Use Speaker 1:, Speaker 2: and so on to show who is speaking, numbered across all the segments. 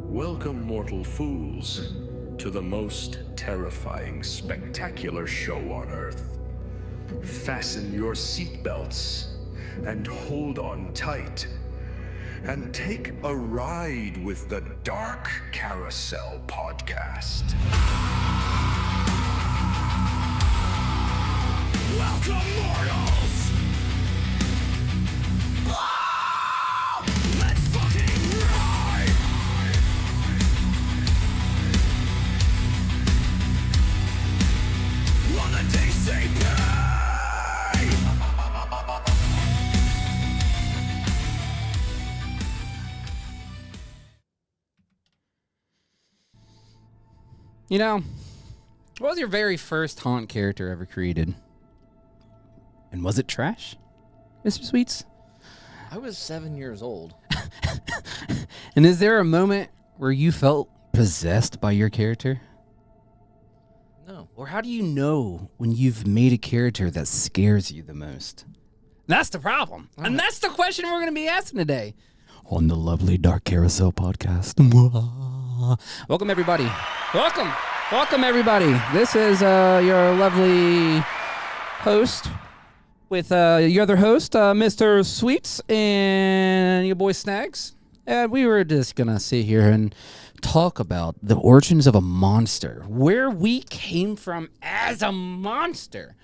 Speaker 1: Welcome, mortal fools, to the most terrifying, spectacular show on Earth. Fasten your seatbelts and hold on tight. And take a ride with the Dark Carousel Podcast. Welcome, mortals! Let's fucking ride! On the DCP!
Speaker 2: You know, what was your very first haunt character ever created? And was it trash, Mr. Sweets?
Speaker 3: I was 7 years old.
Speaker 2: And is there a moment where you felt possessed by your character?
Speaker 3: No.
Speaker 2: Or how do you know when you've made a character that scares you the most? That's the problem. And that's the question we're going to be asking today on the lovely Dark Carousel Podcast. Welcome, everybody. Welcome, everybody. This is your lovely host with your other host, Mr. Sweets, and your boy Snagz. And we were just going to sit here and talk about the origins of a monster, where we came from as a monster.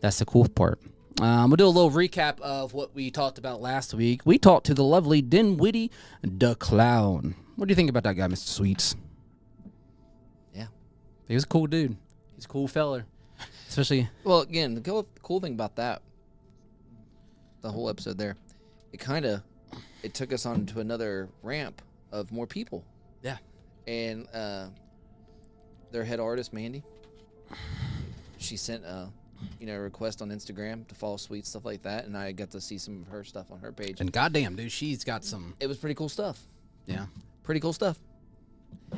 Speaker 2: That's the cool part. We'll do a little recap of what we talked about last week. We talked to the lovely Dinwiddie the Clown. What do you think about that guy, Mr. Sweets?
Speaker 3: Yeah.
Speaker 2: He was a cool dude. He's a cool feller. Especially...
Speaker 3: Well, again, the cool thing about that, the whole episode there, it took us on to another ramp of more people.
Speaker 2: Yeah.
Speaker 3: And their head artist, Mandy, she sent a request on Instagram to follow Sweet, stuff like that, and I got to see some of her stuff on her page.
Speaker 2: And goddamn, dude, she's got some...
Speaker 3: It was pretty cool stuff.
Speaker 2: Yeah.
Speaker 3: Pretty cool stuff.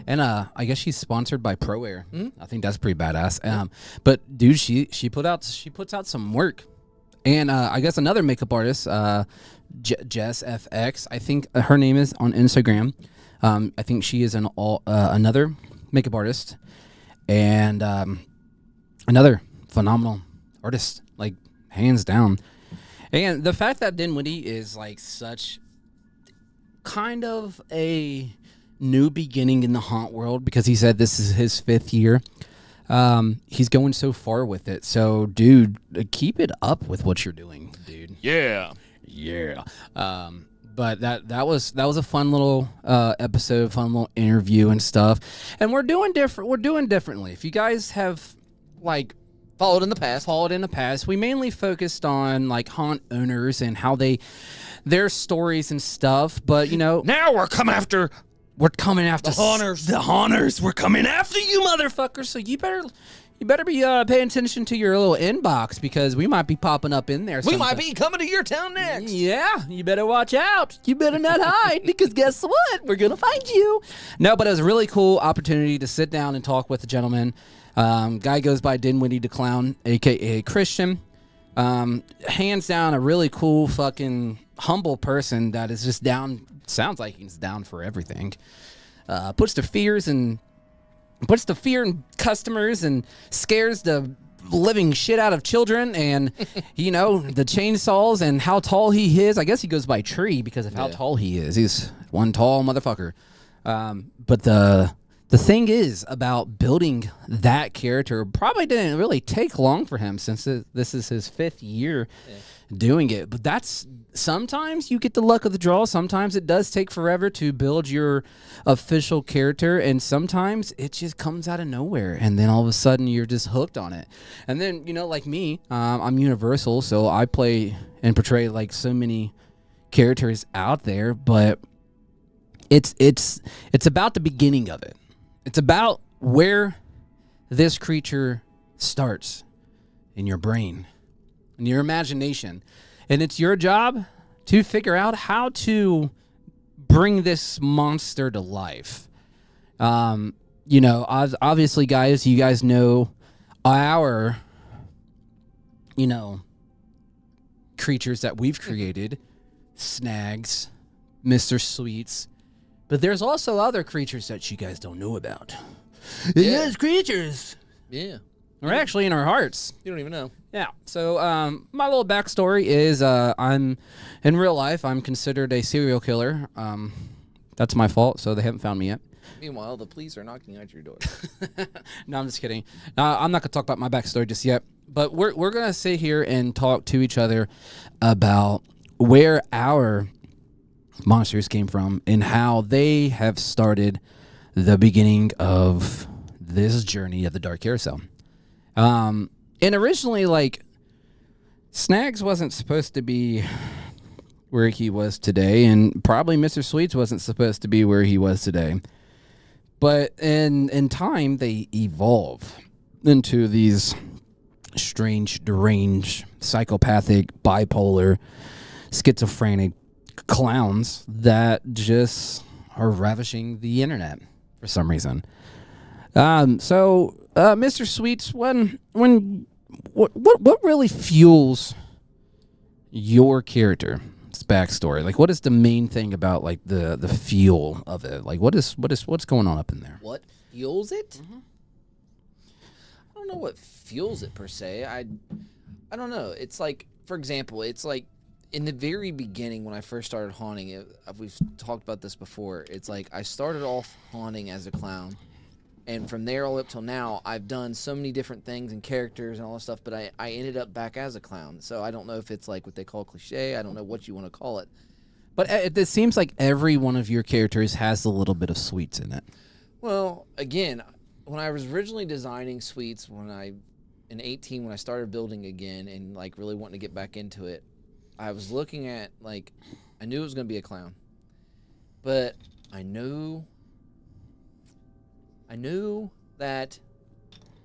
Speaker 2: And I guess she's sponsored by Pro Air.
Speaker 3: Mm-hmm.
Speaker 2: I think that's pretty badass. But dude, she puts out some work. And I guess another makeup artist, Jess FX, I think her name is on Instagram. I think she is another makeup artist and another phenomenal artist, like hands down. And the fact that Dinwiddie is like such kind of a new beginning in the haunt world, because he said this is his 5th year. He's going so far with it. So, dude, keep it up with what you're doing, dude.
Speaker 1: Yeah.
Speaker 2: But that was a fun little episode, fun little interview and stuff. And we're doing differently. If you guys have like
Speaker 3: Followed in the past.
Speaker 2: We mainly focused on like haunt owners and how their stories and stuff. But
Speaker 1: Now we're coming after
Speaker 2: the
Speaker 3: haunters.
Speaker 2: The haunters. We're coming after you, motherfuckers. So you better be paying attention to your little inbox, because we might be popping up in there.
Speaker 3: We might be coming to your town next.
Speaker 2: Yeah, you better watch out. You better not hide, because guess what? We're going to find you. No, but it was a really cool opportunity to sit down and talk with the gentleman. Guy goes by Dinwiddie the Clown, a.k.a. Christian. Hands down, a really cool, fucking humble person that is just down. Sounds like he's down for everything. Puts the fear in customers and scares the living shit out of children, and the chainsaws and how tall he is. I guess he goes by Tree because of how tall he is. He's one tall motherfucker. But the thing is about building that character probably didn't really take long for him, since this is his 5th year doing it. But that's sometimes you get the luck of the draw. Sometimes it does take forever to build your official character, and sometimes it just comes out of nowhere, and then all of a sudden you're just hooked on it. And then like me, I'm Universal, so I play and portray like so many characters out there, but it's about the beginning of it. It's about where this creature starts in your brain, in your imagination. And it's your job to figure out how to bring this monster to life. Obviously, guys, you guys know our, creatures that we've created. Snagz, Mr. Sweets, But there's also other creatures that you guys don't know about.
Speaker 3: Yeah.
Speaker 2: Those creatures
Speaker 3: Yeah.
Speaker 2: are actually in our hearts.
Speaker 3: You don't even know.
Speaker 2: Yeah. So my little backstory is I'm in real life I'm considered a serial killer. That's my fault. So they haven't found me yet.
Speaker 3: Meanwhile, the police are knocking at your door.
Speaker 2: No, I'm just kidding. I'm not gonna talk about my backstory just yet. But we're gonna sit here and talk to each other about where our monsters came from and how they have started the beginning of this journey of the Dark Carousel. And originally, like, Snagz wasn't supposed to be where he was today, and probably Mr. Sweets wasn't supposed to be where he was today. But in time, they evolve into these strange, deranged, psychopathic, bipolar, schizophrenic clowns that just are ravishing the internet for some reason. So, Mr. Sweets, what really fuels your character's backstory? Like, what is the main thing about like the fuel of it? Like, what's going on up in there?
Speaker 3: What fuels it? Mm-hmm. I don't know what fuels it per se. I don't know. It's like, for example, it's like in the very beginning when I first started haunting it. We've talked about this before. It's like I started off haunting as a clown. And from there all up till now, I've done so many different things and characters and all this stuff, but I ended up back as a clown. So I don't know if it's like what they call cliche. I don't know what you want to call it.
Speaker 2: But it seems like every one of your characters has a little bit of Sweets in it.
Speaker 3: Well, again, when I was originally designing Sweets, in 18, when I started building again and like really wanting to get back into it, I was looking at like, I knew it was going to be a clown, but I knew that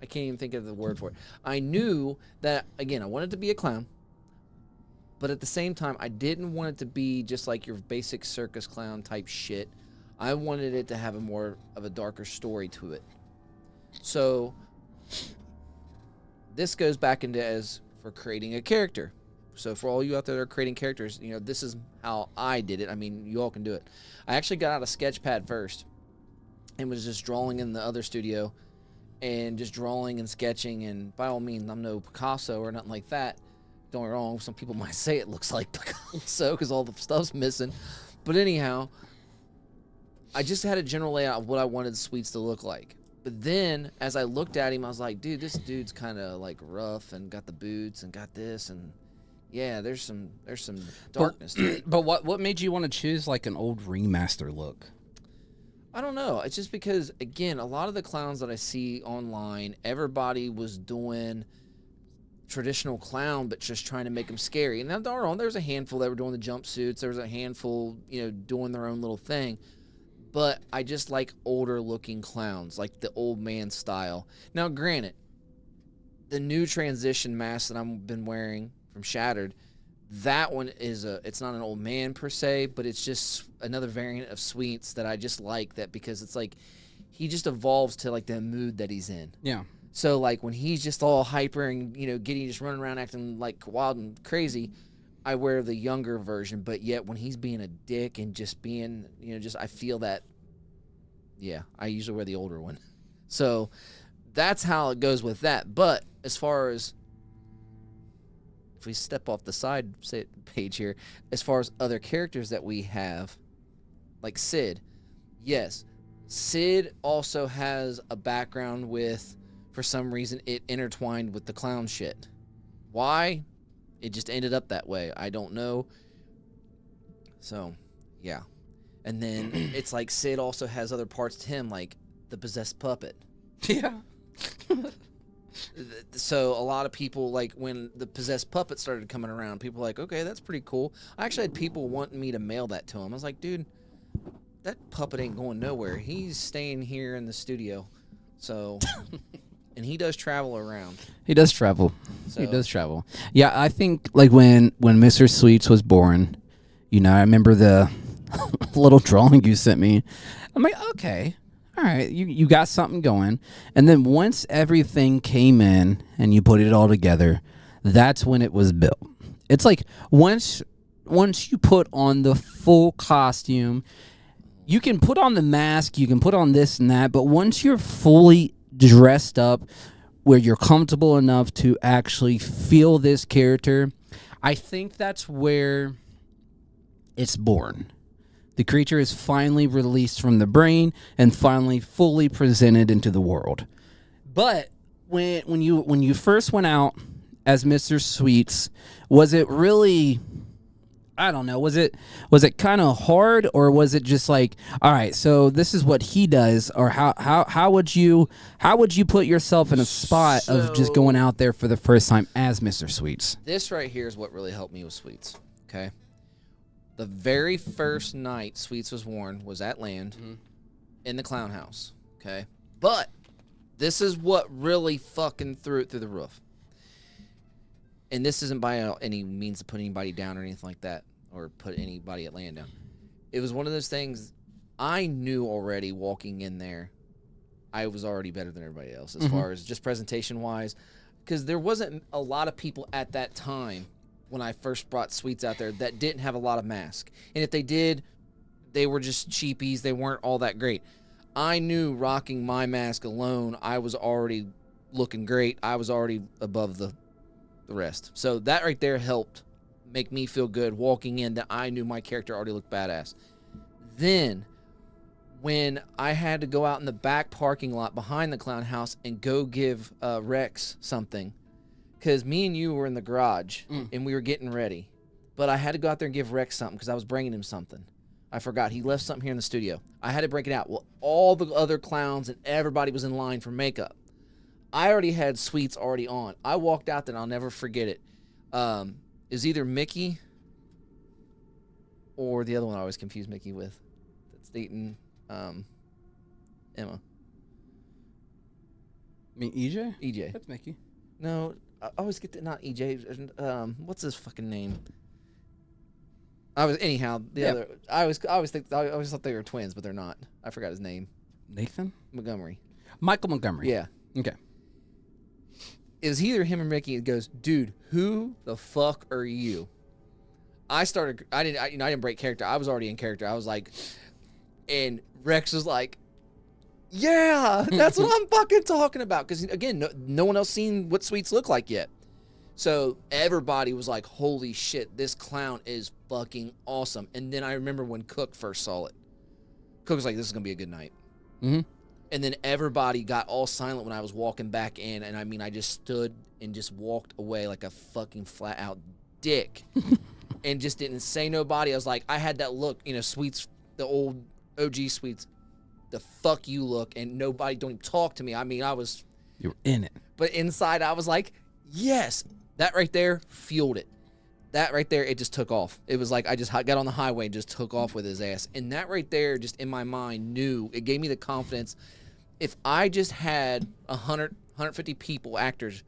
Speaker 3: I can't even think of the word for it. I knew that, again, I wanted to be a clown, but at the same time, I didn't want it to be just like your basic circus clown type shit. I wanted it to have a more of a darker story to it. So this goes back into as for creating a character. So for all you out there that are creating characters, you know, this is how I did it. I mean, you all can do it. I actually got out a Sketchpad first and was just drawing in the other studio and just drawing and sketching. And by all means, I'm no Picasso or nothing like that. Don't get me wrong. Some people might say it looks like Picasso because all the stuff's missing. But anyhow, I just had a general layout of what I wanted Sweets to look like. But then as I looked at him, I was like, dude, this dude's kind of like rough and got the boots and got this. And yeah, there's some darkness to it.
Speaker 2: But what made you want to choose like an old remaster look?
Speaker 3: I don't know. It's just because, again, a lot of the clowns that I see online, everybody was doing traditional clown, but just trying to make them scary. And now, darn on, there's a handful that were doing the jumpsuits. There was a handful, you know, doing their own little thing. But I just like older-looking clowns, like the old man style. Now, granted, the new transition mask that I've been wearing from Shattered, that one is it's not an old man per se, but it's just another variant of Sweets that I just like that because it's like he just evolves to like the mood that he's in.
Speaker 2: Yeah.
Speaker 3: So like when he's just all hyper and, you know, Giddy just running around acting like wild and crazy, I wear the younger version, but yet when he's being a dick and just being, you know, just I feel that, yeah, I usually wear the older one. So that's how it goes with that. But as far as we step off the side page here, as far as other characters that we have, like Sid, yes, Sid also has a background with, for some reason, it intertwined with the clown shit. Why? It just ended up that way. I don't know. So, yeah. And then it's like Sid also has other parts to him, like the possessed puppet.
Speaker 2: Yeah.
Speaker 3: So a lot of people, like when the possessed puppet started coming around, people were like, okay, that's pretty cool. I actually had people wanting me to mail that to him. I was like, dude, that puppet ain't going nowhere. He's staying here in the studio. So, and he does travel around.
Speaker 2: He does travel.
Speaker 3: So,
Speaker 2: he does travel. Yeah, I think like when Mr. Sweets was born, you know, I remember the little drawing you sent me. I'm like, okay. All right, you got something going. And then once everything came in and you put it all together, that's when it was built. It's like once you put on the full costume you can put on the mask, you can put on this and that, but once you're fully dressed up where you're comfortable enough to actually feel this character, I think that's where it's born. The creature is finally released from the brain and finally fully presented into the world. But when you first went out as Mr. Sweets, was it really, I don't know, was it kind of hard, or was it just like, all right, so this is what he does, or how would you put yourself in a spot of just going out there for the first time as Mr. Sweets?
Speaker 3: This right here is what really helped me with Sweets. Okay, the very first night Sweets was worn was at Land in the clown house. Okay, but this is what really fucking threw it through the roof. And this isn't by any means to put anybody down or anything like that, or put anybody at Land down. It was one of those things I knew already walking in there. I was already better than everybody else as far as just presentation-wise, because there wasn't a lot of people at that time when I first brought Sweets out there that didn't have a lot of masks. And if they did, they were just cheapies. They weren't all that great. I knew rocking my mask alone, I was already looking great. I was already above the rest. So that right there helped make me feel good walking in, that I knew my character already looked badass. Then when I had to go out in the back parking lot behind the clown house and go give Rex something, because me and you were in the garage and we were getting ready, but I had to go out there and give Rex something because I was bringing him something. I forgot. He left something here in the studio. I had to break it out. Well, all the other clowns and everybody was in line for makeup. I already had Sweets already on. I walked out there, and I'll never forget it. It was either Mickey or the other one I always confuse Mickey with. That's dating Emma.
Speaker 2: I mean, EJ?
Speaker 3: EJ.
Speaker 2: That's Mickey.
Speaker 3: No, I always get that. Not EJ. What's his fucking name? Other. I always thought they were twins, but they're not. I forgot his name.
Speaker 2: Nathan?
Speaker 3: Montgomery.
Speaker 2: Michael Montgomery.
Speaker 3: Yeah.
Speaker 2: Okay.
Speaker 3: It was either him or Mickey. It goes, dude, who the fuck are you? I didn't break character. I was already in character. I was like, and Rex was like, yeah, that's what I'm fucking talking about. Because again, no one else seen what Sweets look like yet. So everybody was like, holy shit, this clown is fucking awesome. And then I remember when Cook first saw it. Cook was like, this is going to be a good night.
Speaker 2: Mm-hmm.
Speaker 3: And then everybody got all silent when I was walking back in. And I mean, I just stood and just walked away like a fucking flat out dick. And just didn't say nobody. I was like, I had that look, Sweets, the old OG Sweets, the fuck you look. And nobody don't even talk to me. I mean,
Speaker 2: You were in it.
Speaker 3: But inside I was like, yes. That right there fueled it. That right there, it just took off. It was like I just got on the highway and just took off with his ass. And that right there, just in my mind, it gave me the confidence. If I just had 100, 150 people, actors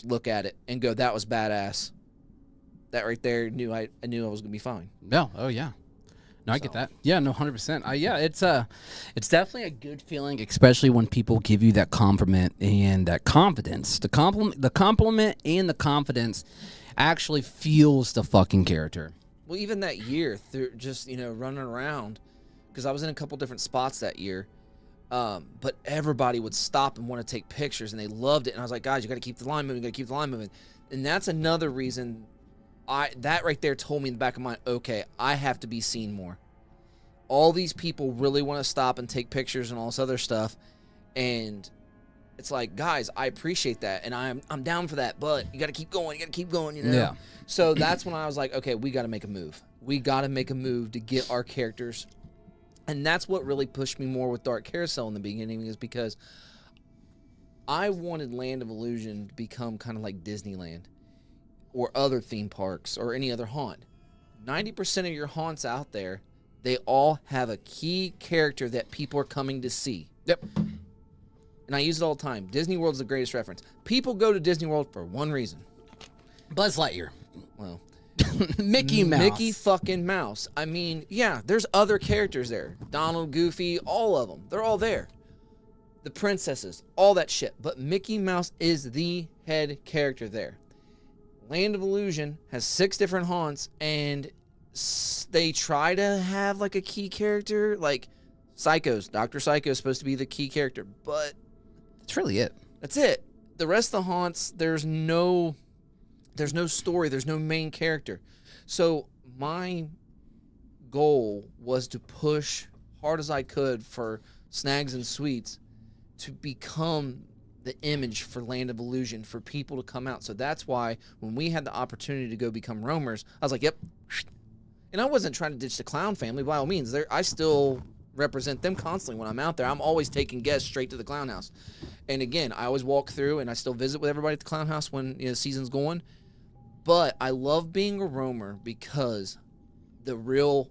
Speaker 3: look at it and go, that was badass. That right there, I knew I was going to be fine.
Speaker 2: No, oh yeah. No, I get that. Yeah, no, 100%. Yeah, it's definitely a good feeling, especially when people give you that compliment and that confidence. The compliment and the confidence actually fuels the fucking character.
Speaker 3: Well, even that year, through just running around, because I was in a couple different spots that year, but everybody would stop and want to take pictures, and they loved it. And I was like, guys, you got to keep the line moving, And that's another reason. That right there told me in the back of my mind, okay, I have to be seen more. All these people really want to stop and take pictures and all this other stuff, and it's like, guys, I appreciate that, and I'm down for that, but you got to keep going,
Speaker 2: Yeah.
Speaker 3: So that's when I was like, okay, we got to make a move. We got to make a move to get our characters, and that's what really pushed me more with Dark Carousel in the beginning, is because I wanted Land of Illusion to become kind of like Disneyland or other theme parks or any other haunt. 90% of your haunts out there, they all have a key character that people are coming to see.
Speaker 2: Yep.
Speaker 3: And I use it all the time. Disney World's the greatest reference. People go to Disney World for one reason.
Speaker 2: Buzz Lightyear.
Speaker 3: Well,
Speaker 2: Mickey Mouse.
Speaker 3: Mickey fucking Mouse. I mean, yeah, there's other characters there. Donald, Goofy, all of them. They're all there. The princesses, all that shit. But Mickey Mouse is the head character there. Land of Illusion has 6 different haunts, and they try to have like a key character, like Dr. Psycho is supposed to be the key character, but
Speaker 2: That's really it.
Speaker 3: that's it. The rest of the haunts, there's no story, there's no main character. So my goal was to push hard as I could for Snagz and Sweets to become the image for Land of Illusion, for people to come out. So that's why when we had the opportunity to go become roamers, I was like, yep. And I wasn't trying to ditch the clown family, by all means. I still represent them constantly when I'm out there. I'm always taking guests straight to the clown house. And again, I always walk through and I still visit with everybody at the clown house when the season's going. But I love being a roamer because the real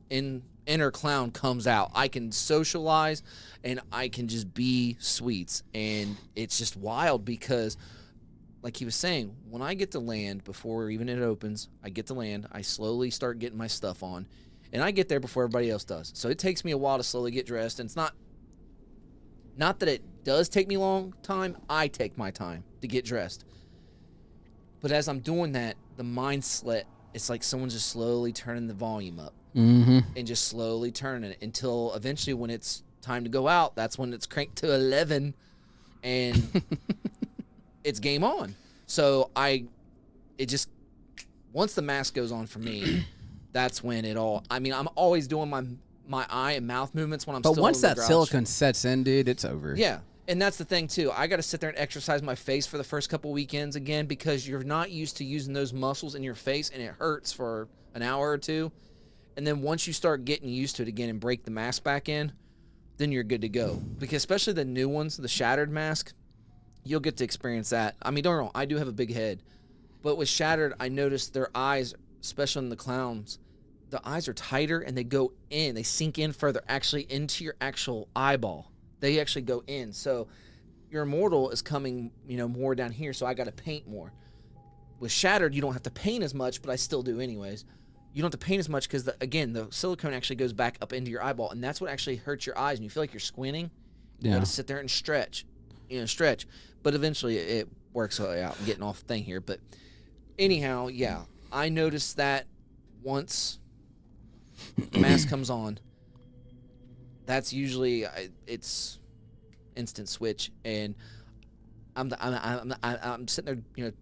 Speaker 3: inner clown comes out. I can socialize and I can just be Sweets. And it's just wild because, like he was saying, when I get to land, before even it opens, I get to land, I slowly start getting my stuff on. And I get there before everybody else does. So it takes me a while to slowly get dressed. And it's not that it does take me a long time. I take my time to get dressed. But as I'm doing that, the mindset, it's like someone's just slowly turning the volume up.
Speaker 2: Mm-hmm.
Speaker 3: And just slowly turning it until eventually when it's time to go out, that's when it's cranked to 11 and it's game on. So once the mask goes on for me, that's when I'm always doing my eye and mouth movements when I'm still in the garage.
Speaker 2: But once that silicone sets in, dude, it's over.
Speaker 3: Yeah. And that's the thing, too. I got to sit there and exercise my face for the first couple weekends again because you're not used to using those muscles in your face, and it hurts for an hour or two. And then once you start getting used to it again and break the mask back in, then you're good to go. Because especially the new ones, the shattered mask, you'll get to experience that. I mean, don't get me wrong, I do have a big head. But with shattered, I noticed their eyes, especially in the clowns, the eyes are tighter and they go in. They sink in further, actually into your actual eyeball. They actually go in. So your immortal is coming, more down here, so I got to paint more. With shattered, you don't have to paint as much, but I still do anyways. You don't have to paint as much because, the silicone actually goes back up into your eyeball, and that's what actually hurts your eyes. And you feel like you're squinting. You got to sit there and stretch. But eventually it works out. I'm getting off the thing here. But anyhow, yeah, I noticed that once the mask comes on, that's usually it's instant switch, and I'm sitting there,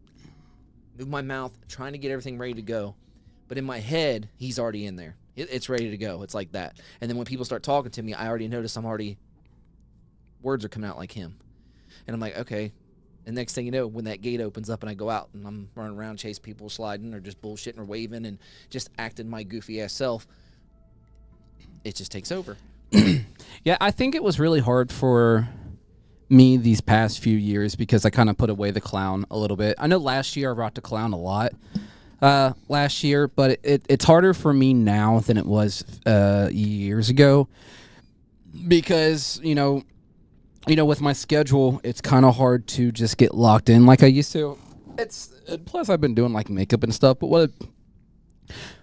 Speaker 3: move my mouth, trying to get everything ready to go, but in my head, he's already in there. It's ready to go. It's like that. And then when people start talking to me, I already notice words are coming out like him, and I'm like, okay. And next thing you know, when that gate opens up and I go out and I'm running around, chase people, sliding, or just bullshitting or waving and just acting my goofy ass self, it just takes over.
Speaker 2: Yeah, I think it was really hard for me these past few years because I kind of put away the clown a little bit. I know last year I rocked the clown a lot last year, but it's harder for me now than it was years ago because, with my schedule, it's kind of hard to just get locked in like I used to. Plus I've been doing like makeup and stuff, but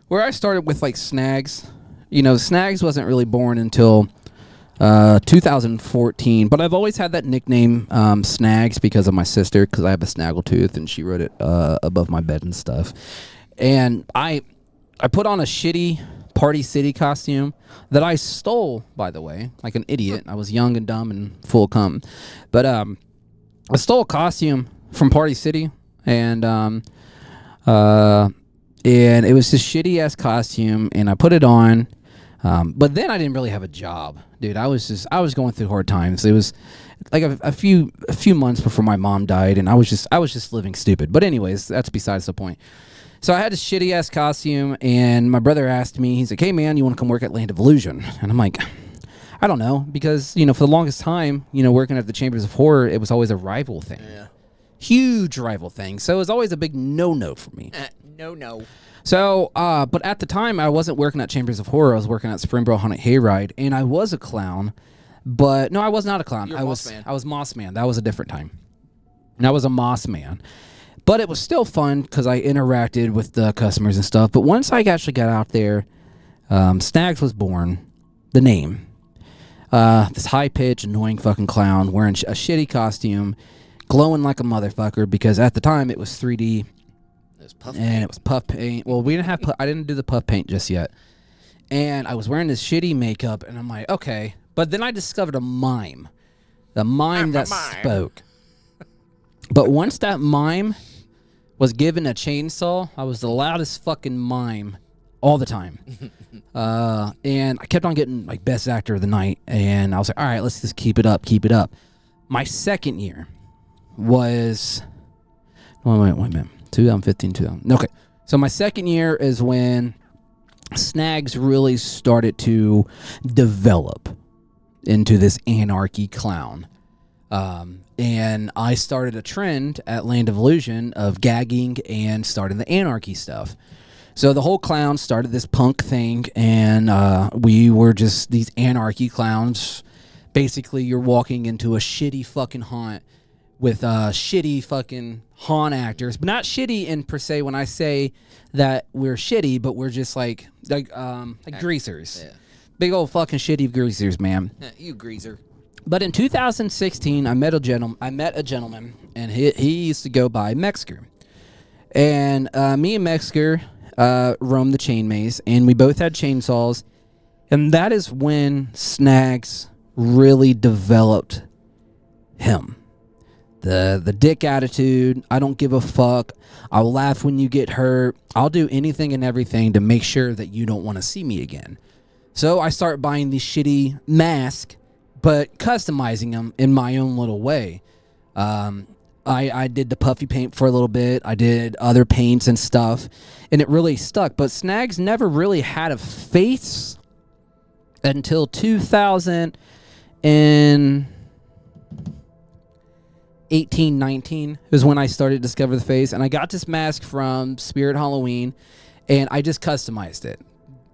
Speaker 2: where I started with like Snagz, Snagz wasn't really born until 2014, but I've always had that nickname Snagz because of my sister, because I have a snaggletooth and she wrote it above my bed and stuff. And I put on a shitty Party City costume that I stole, by the way, like an idiot. I was young and dumb and full of cum. But I stole a costume from Party City, and it was this shitty ass costume, and I put it on. But then I didn't really have a job, dude. I was going through hard times. It was like a few months before my mom died, and I was just living stupid. But anyways, that's besides the point. So I had this shitty ass costume, and my brother asked me, he's like, "Hey man, you want to come work at Land of Illusion?" And I'm like, I don't know, because for the longest time, working at the Chambers of Horror, it was always a rival thing. Yeah. Huge rival thing. So it was always a big no for me.
Speaker 3: No.
Speaker 2: So, but at the time, I wasn't working at Chambers of Horror. I was working at Springboro Haunted Hayride, and I was a clown. But no, I was not a clown. I was Moss Man. That was a different time. And I was a Moss Man. But it was still fun because I interacted with the customers and stuff. But once I actually got out there, Snagz was born. The name. This high-pitched, annoying fucking clown wearing a shitty costume, glowing like a motherfucker because at the time it was 3D.
Speaker 3: was puff
Speaker 2: and
Speaker 3: paint.
Speaker 2: it was puff paint. Well, we didn't have. I didn't do the puff paint just yet, and I was wearing this shitty makeup, and I'm like, okay. But then I discovered a mime, the mime that spoke. But once that mime was given a chainsaw, I was the loudest fucking mime all the time. And I kept on getting like best actor of the night, and I was like, all right, let's just keep it up. My second year was wait a minute, 2015. Okay, so my second year is when Snagz really started to develop into this anarchy clown. And I started a trend at Land of Illusion of gagging and starting the anarchy stuff. So the whole clown started this punk thing, and we were just these anarchy clowns. Basically, you're walking into a shitty fucking haunt with shitty fucking haunt actors, but not shitty in per se when I say that we're shitty, but we're just like greasers.
Speaker 3: Yeah.
Speaker 2: Big old fucking shitty greasers, man.
Speaker 3: You greaser.
Speaker 2: But in 2016, I met a gentleman, and he used to go by Mexker. And me and Mexker roamed the chain maze, and we both had chainsaws. And that is when Snagz really developed him. The dick attitude, I don't give a fuck. I'll laugh when you get hurt. I'll do anything and everything to make sure that you don't want to see me again. So I start buying these shitty masks, but customizing them in my own little way. I did the puffy paint for a little bit. I did other paints and stuff, and it really stuck. But Snagz never really had a face until 2018, 19 is when I started to discover the face. And I got this mask from Spirit Halloween, and I just customized it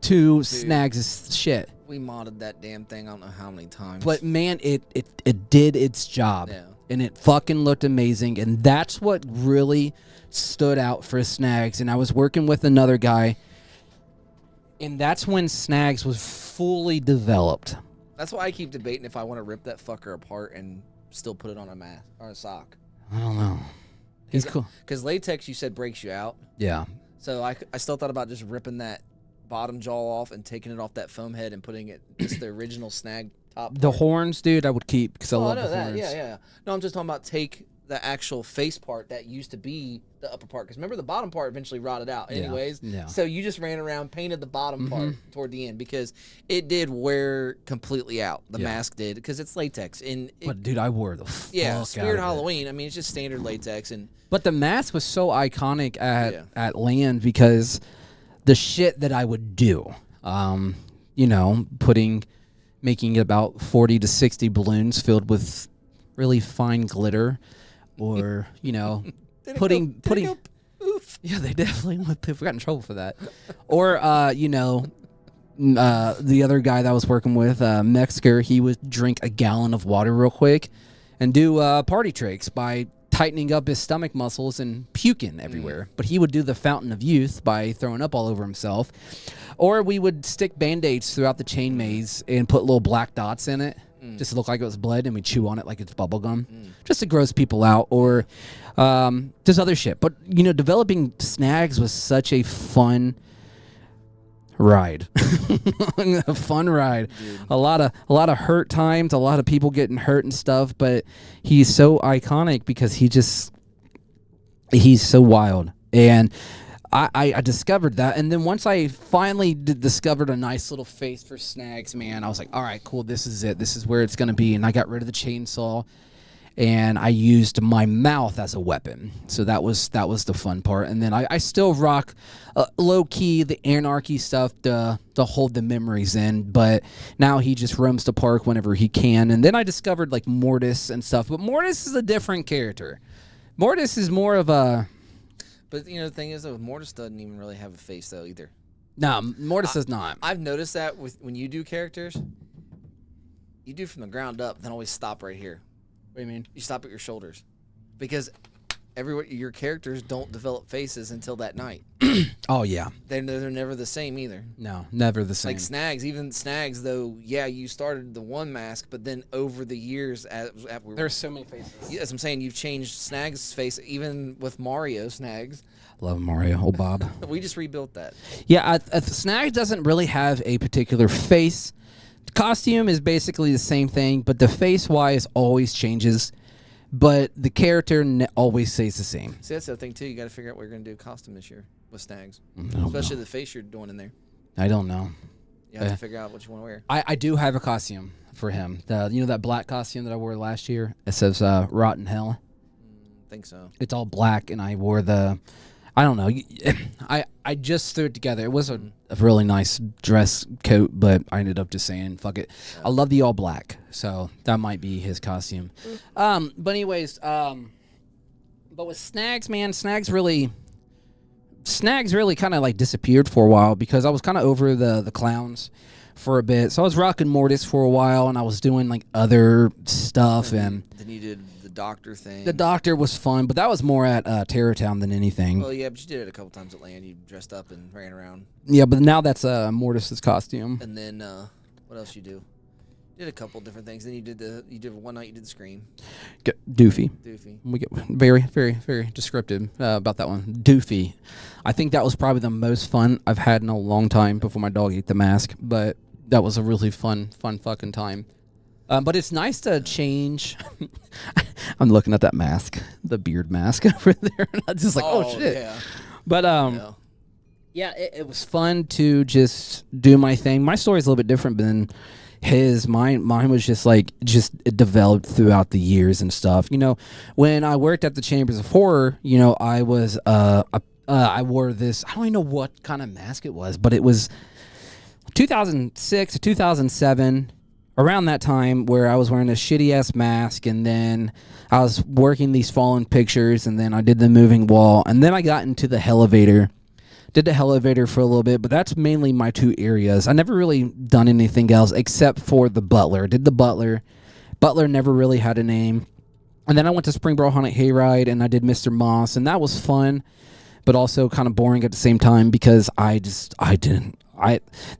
Speaker 2: to Snagz's shit.
Speaker 3: We modded that damn thing I don't know how many times.
Speaker 2: But man, it did its job.
Speaker 3: Yeah.
Speaker 2: And it fucking looked amazing. And that's what really stood out for Snagz. And I was working with another guy, and that's when Snagz was fully developed.
Speaker 3: That's why I keep debating if I want to rip that fucker apart and still put it on a mask or a sock.
Speaker 2: I don't know. He's cool.
Speaker 3: Because latex, you said, breaks you out.
Speaker 2: Yeah.
Speaker 3: So I still thought about just ripping that bottom jaw off and taking it off that foam head and putting it just the original snag top.
Speaker 2: The horns, dude, I would keep because I love the
Speaker 3: that.
Speaker 2: horns.
Speaker 3: Yeah. No, I'm just talking about take the actual face part that used to be the upper part. Because remember, the bottom part eventually rotted out anyways.
Speaker 2: Yeah.
Speaker 3: So you just ran around, painted the bottom part toward the end because it did wear completely out. The mask did because it's latex.
Speaker 2: But dude, I wore the fuck
Speaker 3: Spirit
Speaker 2: out of
Speaker 3: Halloween. I mean, it's just standard latex.
Speaker 2: But the mask was so iconic at Land because the shit that I would do. Making about 40 to 60 balloons filled with really fine glitter, or putting. Yeah, they definitely went poof. We got in trouble for that. Or the other guy that I was working with, Mexker, he would drink a gallon of water real quick, and do party tricks by tightening up his stomach muscles and puking everywhere. But he would do the Fountain of Youth by throwing up all over himself. Or we would stick Band-Aids throughout the chain maze and put little black dots in it just to look like it was blood, and we chew on it like it's bubble gum just to gross people out, or just other shit. But, developing Snagz was such a fun ride. A fun ride. Dude. A lot of hurt times, a lot of people getting hurt and stuff, but he's so iconic because he's so wild. And I discovered that, and then once I finally discovered a nice little face for Snagz, man, I was like, all right, cool, this is it. This is where it's going to be. And I got rid of the chainsaw, and I used my mouth as a weapon. So that was the fun part. And then I still rock low-key the anarchy stuff to hold the memories in, but now he just roams the park whenever he can. And then I discovered, like, Mortis and stuff, but Mortis is a different character. Mortis is more of a...
Speaker 3: But, the thing is, though, Mortis doesn't even really have a face, though, either.
Speaker 2: No, Mortis does not.
Speaker 3: I've noticed that when you do characters, you do from the ground up, then always stop right here.
Speaker 2: What do you mean?
Speaker 3: You stop at your shoulders. Because your characters don't develop faces until that night.
Speaker 2: Oh yeah.
Speaker 3: They're never the same either.
Speaker 2: No, never the same.
Speaker 3: Like Snagz, though, yeah, you started the one mask, but then over the years,
Speaker 2: there's so many faces.
Speaker 3: Yeah, as I'm saying, you've changed Snag's face, even with Mario Snagz.
Speaker 2: Love Mario, old Bob.
Speaker 3: We just rebuilt that.
Speaker 2: Yeah, Snagz doesn't really have a particular face. The costume is basically the same thing, but the face-wise always changes. But the character always stays the same.
Speaker 3: See, that's the thing, too. You got to figure out what you're going to do costume this year with Snagz.
Speaker 2: Especially
Speaker 3: Especially the face you're doing in there.
Speaker 2: I don't know.
Speaker 3: You have to figure out what you want to wear.
Speaker 2: I do have a costume for him. That black costume that I wore last year? It says Rotten Hell.
Speaker 3: Think so.
Speaker 2: It's all black, and I wore I don't know. I just threw it together. It was a really nice dress coat, but I ended up just saying, fuck it. Yeah. I love the all black, so that might be his costume. But anyways, but with Snagz, man, Snagz really kind of like disappeared for a while because I was kind of over the clowns for a bit. So I was rocking Mortis for a while, and I was doing like other stuff. And
Speaker 3: then you did the Doctor thing.
Speaker 2: The Doctor was fun, but that was more at Terror Town than anything.
Speaker 3: Well, yeah, but you did it a couple times at Land. You dressed up and ran around.
Speaker 2: Yeah, but now that's Mortis's costume.
Speaker 3: And then what else you do? You did a couple different things. Then you did one night. You did the Scream.
Speaker 2: Doofy.
Speaker 3: We
Speaker 2: get very, very, very descriptive about that one. Doofy. I think that was probably the most fun I've had in a long time before my dog ate the mask. But that was a really fun fucking time. But it's nice to change. I'm looking at that mask, the beard mask over there, and I'm just like, oh shit.
Speaker 3: Yeah.
Speaker 2: But yeah, it was fun to just do my thing. My story's a little bit different than his. Mine was just it developed throughout the years and stuff. When I worked at the Chambers of Horror, I was I wore this. I don't even know what kind of mask it was, but it was 2006 to 2007. Around that time where I was wearing a shitty-ass mask, and then I was working these fallen pictures, and then I did the moving wall, and then I got into the Elevator. Did the Elevator for a little bit, but that's mainly my two areas. I never really done anything else except for the Butler. Did the Butler. Butler never really had a name. And then I went to Springboro Haunted Hayride, and I did Mr. Moss, and that was fun, but also kind of boring at the same time because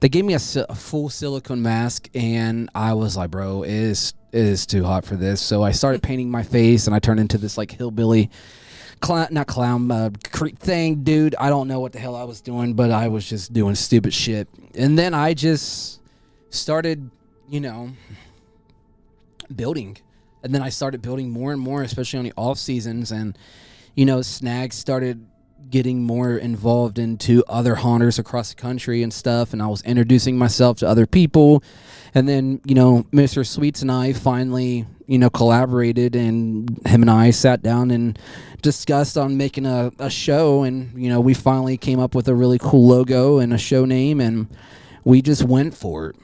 Speaker 2: they gave me a full silicone mask, and I was like, bro, it is too hot for this. So I started painting my face, and I turned into this like hillbilly thing, dude. I don't know what the hell I was doing, but I was just doing stupid shit. And then I just started, building. And then I started building more and more, especially on the off seasons. And, Snagz started getting more involved into other haunters across the country and stuff, and I was introducing myself to other people. And then, Mr. Sweets and I finally, collaborated, and him and I sat down and discussed on making a show, and, we finally came up with a really cool logo and a show name, and we just went for it.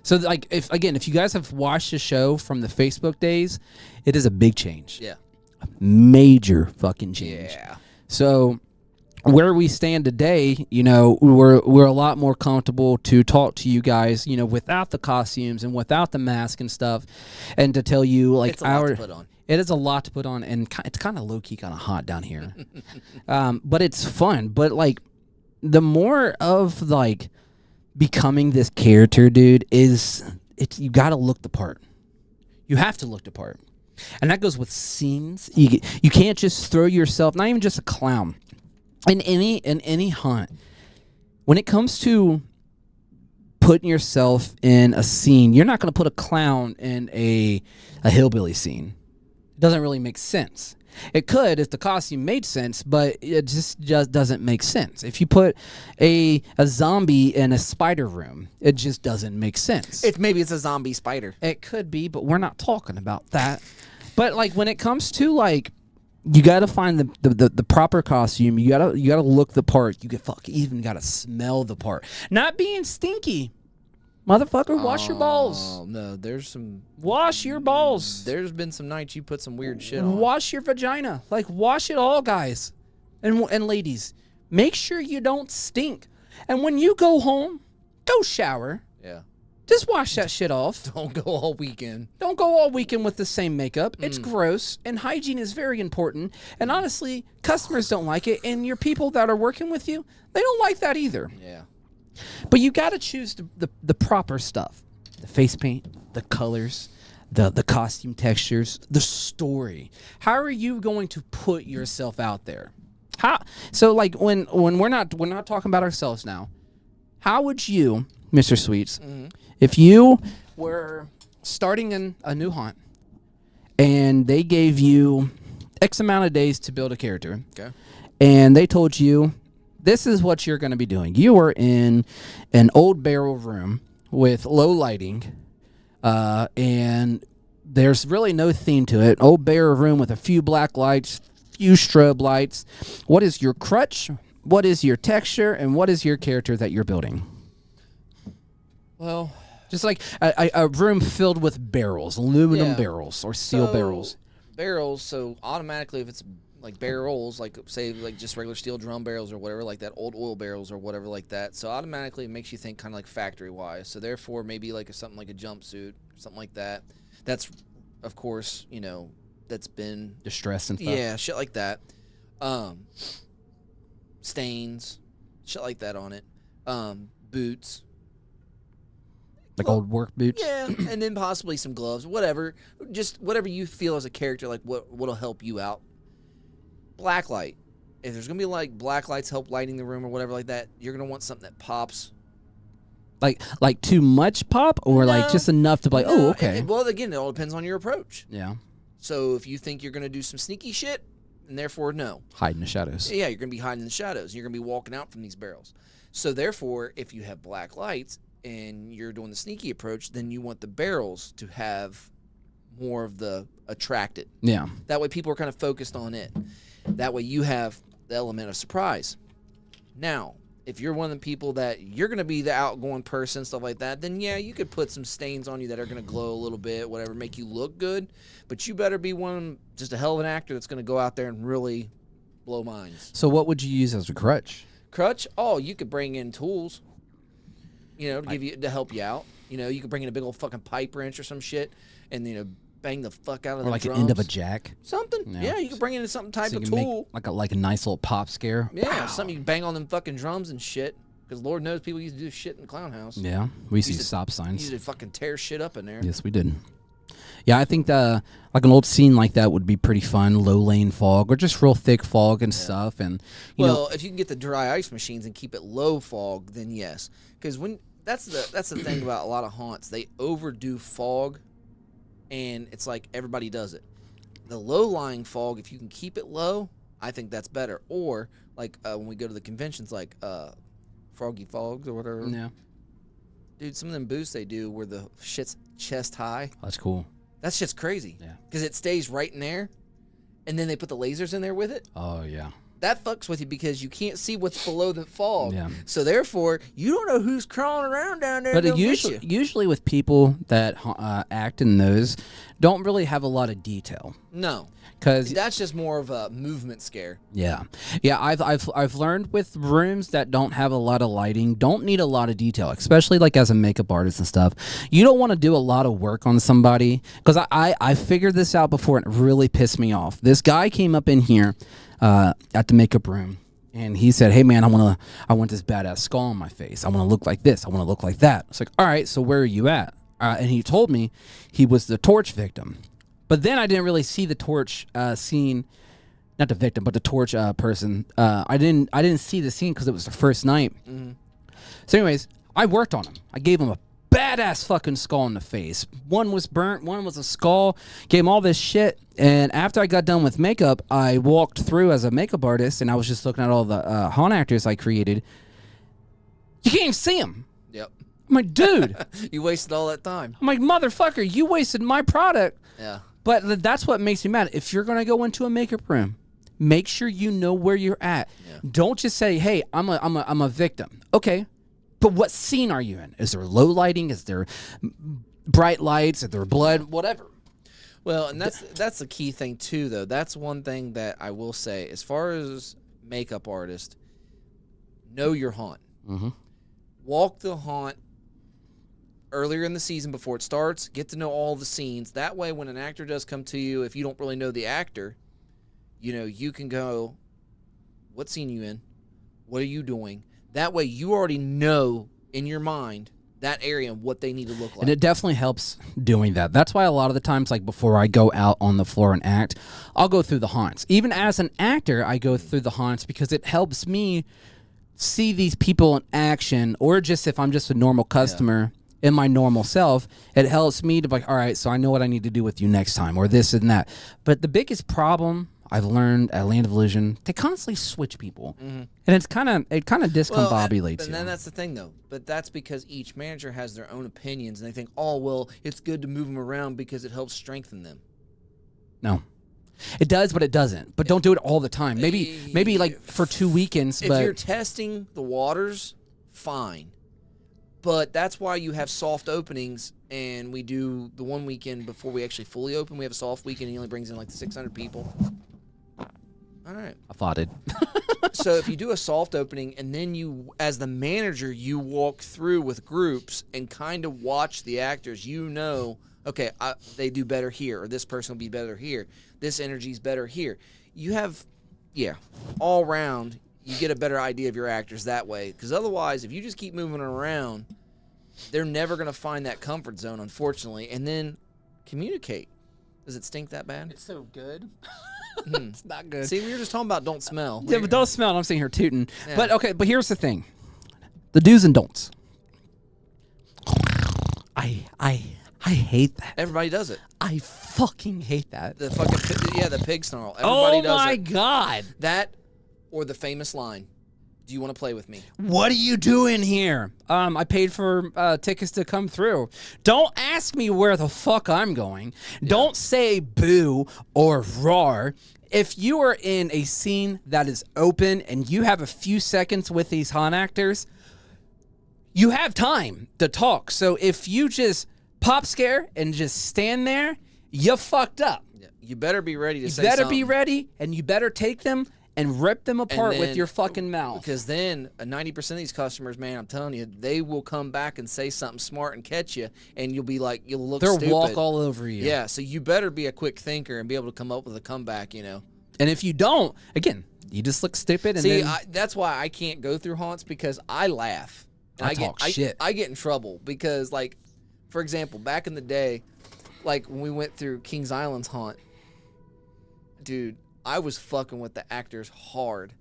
Speaker 2: So, if you guys have watched the show from the Facebook days, it is a big change.
Speaker 3: Yeah.
Speaker 2: A major fucking change.
Speaker 3: Yeah.
Speaker 2: So where we stand today, we're a lot more comfortable to talk to you guys, without the costumes and without the mask and stuff, and to tell you
Speaker 3: it's a lot to put on.
Speaker 2: It is a lot to put on, and it's kind of low key, kind of hot down here, but it's fun. But the more of becoming this character, dude, you got to look the part. You have to look the part. And that goes with scenes. You can't just throw yourself, not even just a clown, in any hunt. When it comes to putting yourself in a scene, you're not going to put a clown in a hillbilly scene. It doesn't really make sense. It could if the costume made sense, but it just doesn't make sense. If you put a zombie in a spider room, it just doesn't make sense.
Speaker 3: Maybe it's a zombie spider.
Speaker 2: It could be, but we're not talking about that. But when it comes to you got to find the proper costume. You gotta look the part. You even gotta smell the part. Not being stinky. Motherfucker, wash your balls.
Speaker 3: Oh, no, there's some...
Speaker 2: Wash your balls.
Speaker 3: There's been some nights you put some weird shit on.
Speaker 2: Wash your vagina. Wash it all, guys. And ladies. Make sure you don't stink. And when you go home, go shower.
Speaker 3: Yeah.
Speaker 2: Just wash that shit off.
Speaker 3: Don't go all weekend.
Speaker 2: Don't go all weekend with the same makeup. It's gross, and hygiene is very important. And honestly, customers don't like it, and your people that are working with you, they don't like that either.
Speaker 3: Yeah.
Speaker 2: But you got to choose the proper stuff. The face paint, the colors, the costume textures, the story. How are you going to put yourself out there? So like when we're not talking about ourselves now, how would you, Mr. Sweets, if you were starting a new haunt and they gave you X amount of days to build a character,
Speaker 3: Okay.
Speaker 2: and they told you this is what you're going to be doing. You are in an old barrel room with low lighting, and there's really no theme to it. Old barrel room with a few black lights, few strobe lights. What is your crutch? What is your texture? And what is your character that you're building?
Speaker 3: Well,
Speaker 2: just like a room filled with barrels, aluminum barrels or steel barrels.
Speaker 3: Barrels, so automatically if it's like barrels, like say like just regular steel drum barrels or whatever, like that, old oil barrels or whatever like that. So automatically it makes you think kind of like factory wise. So therefore maybe like something like a jumpsuit, something like that. That's, of course, you know, that's been
Speaker 2: Distressed and stuff.
Speaker 3: Yeah, shit like that. Stains, shit like that on it. Boots.
Speaker 2: Like old work boots?
Speaker 3: Yeah, and then possibly some gloves, whatever. Just whatever you feel as a character, like what'll help you out. Black light. If there's going to be like black lights help lighting the room or whatever like that, you're going to want something that pops.
Speaker 2: Like too much pop or like just enough to be like, oh, okay.
Speaker 3: Well, again, it all depends on your approach.
Speaker 2: Yeah.
Speaker 3: So if you think you're going to do some sneaky shit, and therefore no.
Speaker 2: Hide in the shadows.
Speaker 3: Yeah, you're going to be hiding in the shadows. You're going to be walking out from these barrels. So therefore, if you have black lights and you're doing the sneaky approach, then you want the barrels to have more of the attracted.
Speaker 2: Yeah.
Speaker 3: That way people are kind of focused on it. That way you have the element of surprise. Now, if you're one of the people that you're going to be the outgoing person, stuff like that, then yeah, you could put some stains on you that are going to glow a little bit, whatever, make you look good. But you better be one, just a hell of an actor that's going to go out there and really blow minds.
Speaker 2: So what would you use as a crutch?
Speaker 3: Crutch? Oh, you could bring in tools, you know, to help you out. You know, you could bring in a big old fucking pipe wrench or some shit and, you know, bang the fuck out of the
Speaker 2: Or like
Speaker 3: drums.
Speaker 2: an end of a jack?
Speaker 3: Something. Yeah, you could bring in some type
Speaker 2: So
Speaker 3: of
Speaker 2: you can
Speaker 3: tool.
Speaker 2: make like a nice little pop scare.
Speaker 3: Yeah,
Speaker 2: Pow.
Speaker 3: something you can bang on them fucking drums and shit. Because Lord knows people used to do shit in the clown house.
Speaker 2: Yeah, we used to
Speaker 3: Used
Speaker 2: use
Speaker 3: to-
Speaker 2: stop signs.
Speaker 3: Used to fucking tear shit up in there.
Speaker 2: Yes, we did. Yeah, I think like an old scene like that would be pretty fun. Low lane fog or just real thick fog and stuff. And you know,
Speaker 3: Well, if you can get the dry ice machines and keep it low fog, then yes. Because that's the thing about a lot of haunts. They overdo fog, and it's like everybody does it. The low-lying fog, if you can keep it low, I think that's better. Or like when we go to the conventions, like Froggy Fogs or whatever.
Speaker 2: yeah,
Speaker 3: Dude, some of them booths they do where the shit's chest high.
Speaker 2: that's cool.
Speaker 3: That shit's crazy.
Speaker 2: Yeah.
Speaker 3: Because it stays right in there, and then they put the lasers in there with it.
Speaker 2: Oh yeah.
Speaker 3: That fucks with you because you can't see what's below the fog.
Speaker 2: Yeah.
Speaker 3: So therefore, you don't know who's crawling around down there.
Speaker 2: But
Speaker 3: But
Speaker 2: usually with people that act in those, don't really have a lot of detail.
Speaker 3: No,
Speaker 2: Because
Speaker 3: that's just more of a movement scare.
Speaker 2: yeah, I've learned with rooms that don't have a lot of lighting, don't need a lot of detail, especially like as a makeup artist and stuff. You don't want to do a lot of work on somebody because I figured this out before and it really pissed me off. This guy came up in here at the makeup room and he said, "Hey man, I want this badass skull on my face. I want to look like this. I want to look like that." It's like, all right, so where are you at? And he told me he was the torch victim. But then I didn't really see the torch scene, not the victim, but the torch person. I didn't see the scene because it was the first night. Mm-hmm. So, anyways, I worked on him. I gave him a badass fucking skull in the face. One was burnt, one was a skull. Gave him all this shit. And after I got done with makeup, I walked through as a makeup artist, and I was just looking at all the haunt actors I created. You can't even see him.
Speaker 3: Yep.
Speaker 2: I'm like, dude.
Speaker 3: You wasted all that time.
Speaker 2: I'm like, motherfucker, you wasted my product.
Speaker 3: Yeah.
Speaker 2: But that's what makes me mad. If you're going to go into a makeup room, make sure you know where you're at. Yeah. Don't just say, "Hey, I'm a victim." Okay. But what scene are you in? Is there low lighting? Is there bright lights? Is there blood? Whatever.
Speaker 3: Well, and that's the key thing too, though. That's one thing that I will say as far as makeup artist, know your haunt.
Speaker 2: Mm-hmm.
Speaker 3: Walk the haunt earlier in the season before it starts. Get to know all the scenes. That way, when an actor does come to you, if you don't really know the actor, you can go, what scene are you in? What are you doing? That way, you already know in your mind that area and what they need to look like.
Speaker 2: And it definitely helps doing that. That's why a lot of the times, like before I go out on the floor and act, I'll go through the haunts. Even as an actor, I go through the haunts because it helps me see these people in action, or just if I'm just a normal customer in my normal self, it helps me to be like, all right, so I know what I need to do with you next time, or this and that. But the biggest problem I've learned at Land of Illusion, they constantly switch people, and it kind of discombobulates
Speaker 3: and
Speaker 2: you.
Speaker 3: then that's the thing, though. But that's because each manager has their own opinions, and they think, oh, well, it's good to move them around because it helps strengthen them.
Speaker 2: No, it does, but it doesn't. But don't do it all the time. Maybe like for 2 weekends.
Speaker 3: If
Speaker 2: but
Speaker 3: you're testing the waters, fine. But that's why you have soft openings, and we do the one weekend before we actually fully open. We have a soft weekend, and he only brings in like 600 people. All right.
Speaker 2: I thought it.
Speaker 3: So if you do a soft opening, and then you, as the manager, you walk through with groups and kind of watch the actors, okay, they do better here, or this person will be better here. This energy's better here. You have, all around, you get a better idea of your actors that way. Because otherwise, if you just keep moving around, they're never going to find that comfort zone, unfortunately. And then communicate. Does it stink that bad?
Speaker 2: It's so good. It's not good.
Speaker 3: See, we were just talking about don't smell.
Speaker 2: Yeah, but don't smell. I'm sitting here tooting.
Speaker 3: Yeah.
Speaker 2: But okay, but here's the thing: the do's and don'ts. I hate that.
Speaker 3: Everybody does it.
Speaker 2: I fucking hate that.
Speaker 3: The fucking the pig snarl. Everybody does it.
Speaker 2: God!
Speaker 3: That or the famous line. Do you want to play with me?
Speaker 2: What are you doing here? I paid for tickets to come through. Don't ask me where the fuck I'm going. Yeah. Don't say boo or roar. If you are in a scene that is open and you have a few seconds with these haunt actors, you have time to talk. So if you just pop scare and just stand there, you fucked up.
Speaker 3: Yeah. You better be ready to say
Speaker 2: something. You
Speaker 3: something.
Speaker 2: better be ready, and you better take them and rip them apart with your fucking mouth.
Speaker 3: Because then 90% of these customers, man, I'm telling you, they will come back and say something smart and catch you, and you'll be like, you'll look stupid.
Speaker 2: They'll walk all over you.
Speaker 3: Yeah, so you better be a quick thinker and be able to come up with a comeback,
Speaker 2: And if you don't, again, you just look stupid. And
Speaker 3: see,
Speaker 2: then
Speaker 3: that's why I can't go through haunts, because I laugh.
Speaker 2: And I talk shit.
Speaker 3: I get in trouble because, like, for example, back in the day, like when we went through Kings Island's haunt, dude, I was fucking with the actors hard.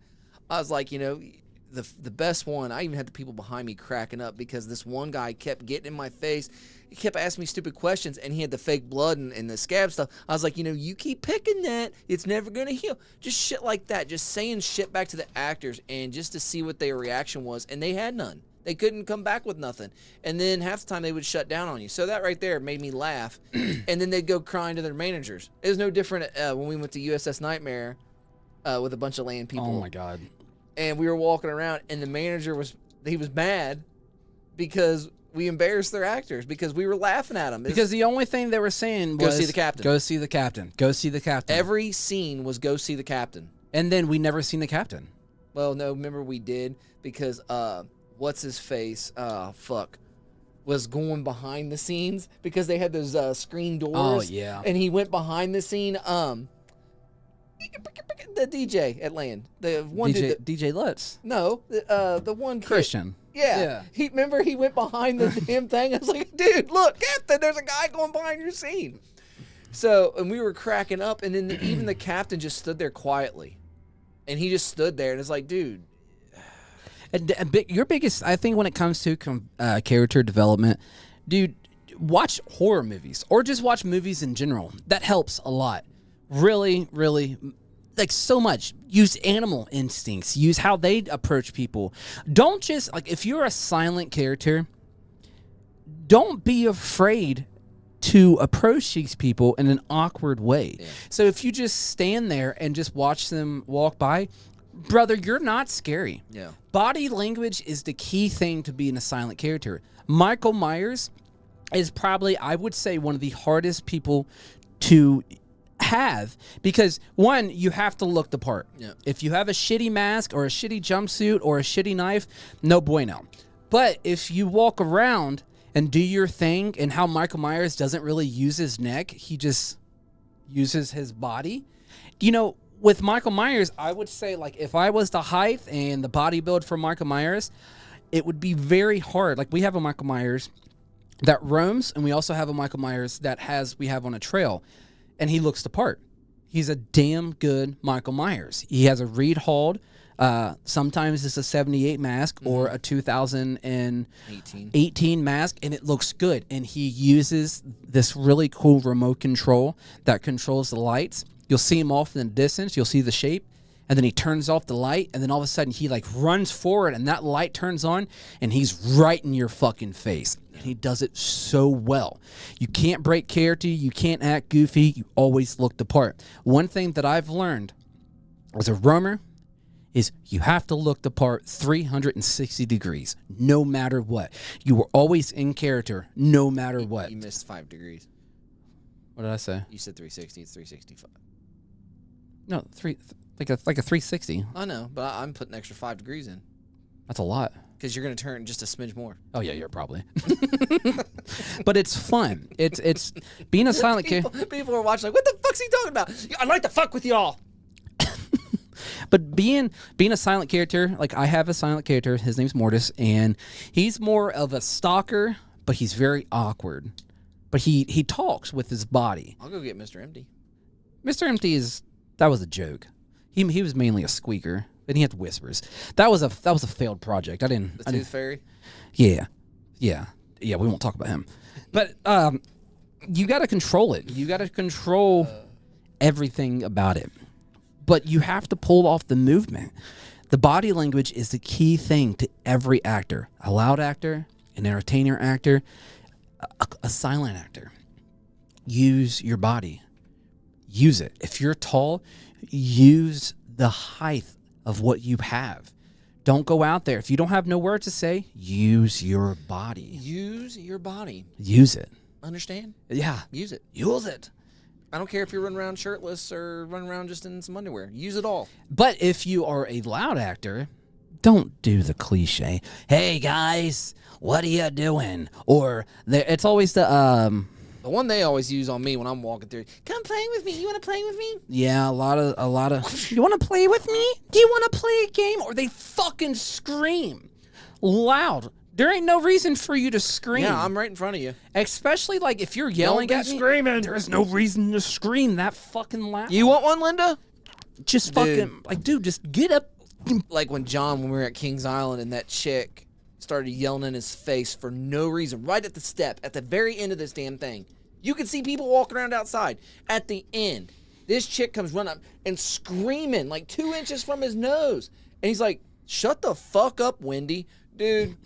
Speaker 3: I was like, the best one, I even had the people behind me cracking up because this one guy kept getting in my face. He kept asking me stupid questions, and he had the fake blood and the scab stuff. I was like, you keep picking that, it's never going to heal. Just shit like that, just saying shit back to the actors and just to see what their reaction was, and they had none. They couldn't come back with nothing. And then half the time they would shut down on you. So that right there made me laugh. And then they'd go crying to their managers. It was no different when we went to USS Nightmare with a bunch of land people.
Speaker 2: Oh, my God.
Speaker 3: And we were walking around, and the manager was mad because we embarrassed their actors because we were laughing at them.
Speaker 2: Because the only thing they were saying was,
Speaker 3: go see the captain.
Speaker 2: Go see the captain. Go see the captain.
Speaker 3: Every scene was go see the captain.
Speaker 2: And then we never seen the captain.
Speaker 3: Well, no, remember we did because what's his face? Was going behind the scenes because they had those screen doors.
Speaker 2: Oh, yeah.
Speaker 3: And he went behind the scene. The DJ at Land. The one
Speaker 2: DJ Lutz.
Speaker 3: No, the one kid.
Speaker 2: Christian.
Speaker 3: Yeah. He went behind the damn thing. I was like, dude, look, Captain, there's a guy going behind your scene. So, and we were cracking up, and then even the captain just stood there quietly. And he just stood there, and it's like, dude.
Speaker 2: And your biggest, I think, when it comes to character development, dude, watch horror movies or just watch movies in general. That helps a lot. Really, really, like so much. Use animal instincts. Use how they approach people. Don't just, like, if you're a silent character, don't be afraid to approach these people in an awkward way. Yeah. So if you just stand there and just watch them walk by, brother, you're not scary.
Speaker 3: Yeah.
Speaker 2: Body language is the key thing to being a silent character. Michael Myers is probably, I would say, one of the hardest people to have because, one, you have to look the part.
Speaker 3: Yeah.
Speaker 2: If you have a shitty mask or a shitty jumpsuit or a shitty knife, no bueno. But if you walk around and do your thing, and how Michael Myers doesn't really use his neck. He just uses his body. You know, with Michael Myers, I would say, like, if I was the height and the body build for Michael Myers, it would be very hard. Like, we have a Michael Myers that roams, and we also have a Michael Myers that we have on a trail, and he looks the part. He's a damn good Michael Myers. He has a Reed Hald. Sometimes it's a 78 mask or a 2018 mask, and it looks good. And he uses this really cool remote control that controls the lights. You'll see him off in the distance. You'll see the shape. And then he turns off the light, and then all of a sudden he like runs forward, and that light turns on, and he's right in your fucking face. And he does it so well. You can't break character. You can't act goofy. You always look the part. One thing that I've learned as a roamer is you have to look the part 360 degrees, no matter what. You were always in character, no matter what.
Speaker 3: You missed 5 degrees.
Speaker 2: What did I say?
Speaker 3: You said 360. It's 365.
Speaker 2: No, like a 360.
Speaker 3: I know, but I'm putting an extra 5 degrees in.
Speaker 2: That's a lot.
Speaker 3: Because you're going to turn just a smidge more.
Speaker 2: Oh, yeah, you're probably. But it's fun. It's being a silent character.
Speaker 3: People are watching like, what the fuck's he talking about? I'd like to fuck with y'all.
Speaker 2: But being a silent character, like I have a silent character, his name's Mortis, and he's more of a stalker, but he's very awkward. But he talks with his body.
Speaker 3: I'll go get Mr. Empty.
Speaker 2: Mr. Empty that was a joke. He was mainly a squeaker, and he had whispers. That was a failed project.
Speaker 3: The Tooth Fairy?
Speaker 2: Yeah. We won't talk about him. But you got to control it. You got to control everything about it. But you have to pull off the movement. The body language is the key thing to every actor. A loud actor, an entertainer actor, a silent actor. Use your body. Use it. If you're tall, use the height of what you have. Don't go out there. If you don't have no word to say, use your body.
Speaker 3: Use your body.
Speaker 2: Use it.
Speaker 3: Understand?
Speaker 2: Yeah.
Speaker 3: Use it.
Speaker 2: Use it.
Speaker 3: I don't care if you're running around shirtless or running around just in some underwear. Use it all.
Speaker 2: But if you are a loud actor, don't do the cliche. Hey guys, what are you doing? Or it's always the
Speaker 3: one they always use on me when I'm walking through. Come play with me. You want to play with me?
Speaker 2: Yeah, a lot of. You want to play with me? Do you want to play a game? Or they fucking scream loud. There ain't no reason for you to scream.
Speaker 3: Yeah, I'm right in front of you.
Speaker 2: Especially like if you're yelling at me.
Speaker 3: Screaming.
Speaker 2: There's no reason to scream that fucking loud.
Speaker 3: You want one, Linda?
Speaker 2: Just fucking dude, just get up.
Speaker 3: Like when we were at Kings Island and that chick started yelling in his face for no reason, right at the step, at the very end of this damn thing. You could see people walking around outside. At the end, this chick comes running up and screaming like 2 inches from his nose. And he's like, shut the fuck up, Wendy. Dude,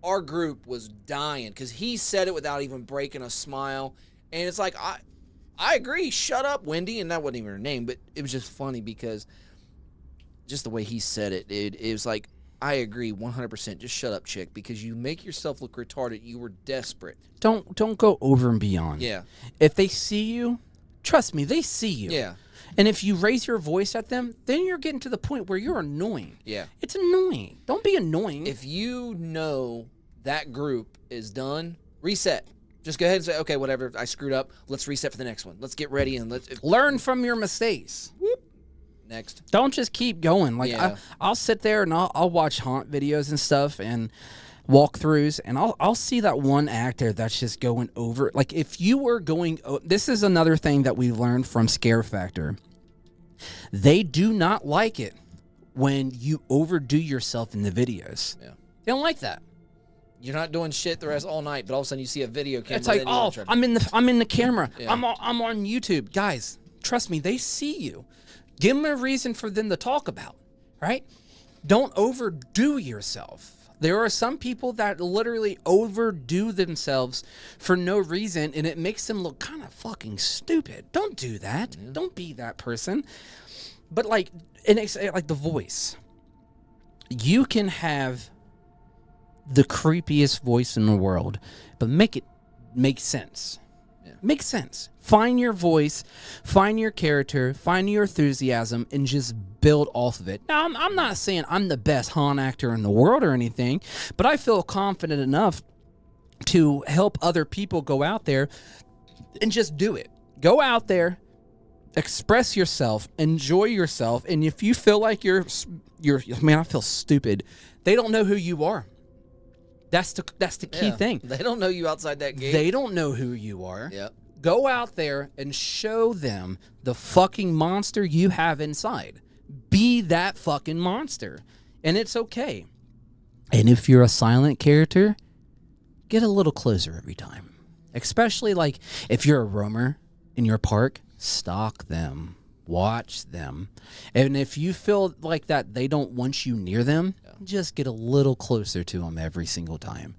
Speaker 3: our group was dying because he said it without even breaking a smile. And it's like, I agree. Shut up, Wendy. And that wasn't even her name, but it was just funny because just the way he said it, it was like, I agree 100%. Just shut up, chick, because you make yourself look retarded. You were desperate.
Speaker 2: Don't go over and beyond.
Speaker 3: Yeah.
Speaker 2: If they see you, trust me, they see you.
Speaker 3: Yeah.
Speaker 2: And if you raise your voice at them, then you're getting to the point where you're annoying.
Speaker 3: Yeah.
Speaker 2: It's annoying. Don't be annoying.
Speaker 3: If you know that group is done, reset. Just go ahead and say, okay, whatever, I screwed up. Let's reset for the next one. Let's get ready and let's
Speaker 2: learn from your mistakes.
Speaker 3: Whoop. Next.
Speaker 2: Don't just keep going. Like
Speaker 3: Yeah.
Speaker 2: I'll sit there and I'll watch haunt videos and stuff and walkthroughs, and I'll see that one actor that's just going over. Like if you were going, this is another thing that we learned from Scare Factor. They do not like it when you overdo yourself in the videos.
Speaker 3: Yeah.
Speaker 2: They don't like that.
Speaker 3: You're not doing shit the rest all night, but all of a sudden you see a video camera.
Speaker 2: It's like, oh, I'm in the camera.
Speaker 3: Yeah.
Speaker 2: I'm on YouTube. Guys, trust me, they see you. Give them a reason for them to talk about, right? Don't overdo yourself. There are some people that literally overdo themselves for no reason, and it makes them look kind of fucking stupid. Don't do that. Yeah. Don't be that person. But like, and it's like the voice. You can have the creepiest voice in the world, but make it make sense. Yeah. Make sense. Find your voice, find your character, find your enthusiasm, and just build off of it. Now, I'm not saying I'm the best haunt actor in the world or anything, but I feel confident enough to help other people go out there and just do it. Go out there, express yourself, enjoy yourself, and if you feel like you're man, I feel stupid. They don't know who you are. That's the key thing.
Speaker 3: They don't know you outside that gate.
Speaker 2: They don't know who you are.
Speaker 3: Yep.
Speaker 2: Go out there and show them the fucking monster you have inside. Be that fucking monster. And it's okay. And if you're a silent character, get a little closer every time. Especially like if you're a roamer in your park, stalk them. Watch them. And if you feel like that they don't want you near them, just get a little closer to them every single time.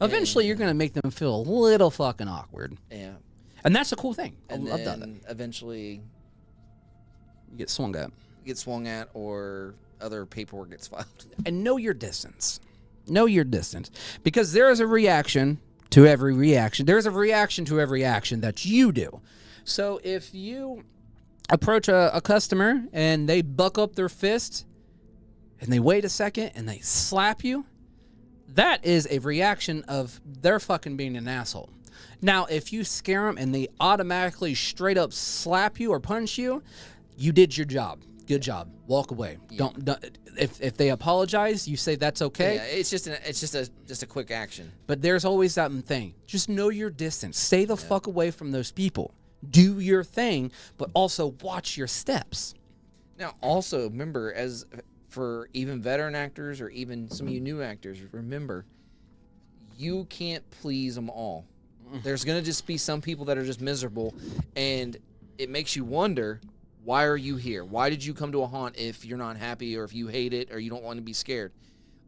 Speaker 2: Eventually, you're going to make them feel a little fucking awkward.
Speaker 3: Yeah.
Speaker 2: And that's a cool thing.
Speaker 3: And
Speaker 2: I've done
Speaker 3: then eventually
Speaker 2: You get swung at.
Speaker 3: get swung at or other paperwork gets filed.
Speaker 2: And know your distance. Know your distance. Because there is a reaction to every reaction. There's a reaction to every action that you do. So if you approach a customer and they buck up their fist and they wait a second and they slap you, that is a reaction of their fucking being an asshole. Now, if you scare them and they automatically straight up slap you or punch you, you did your job. Good job. Walk away.
Speaker 3: Yeah.
Speaker 2: Don't if they apologize, you say that's okay.
Speaker 3: Yeah, it's just a quick action.
Speaker 2: But there's always that thing. Just know your distance. Stay the fuck away from those people. Do your thing, but also watch your steps.
Speaker 3: Now, also remember, as for even veteran actors or even some of you new actors, remember, you can't please them all. There's going to just be some people that are just miserable, and it makes you wonder, why are you here? Why did you come to a haunt if you're not happy or if you hate it or you don't want to be scared?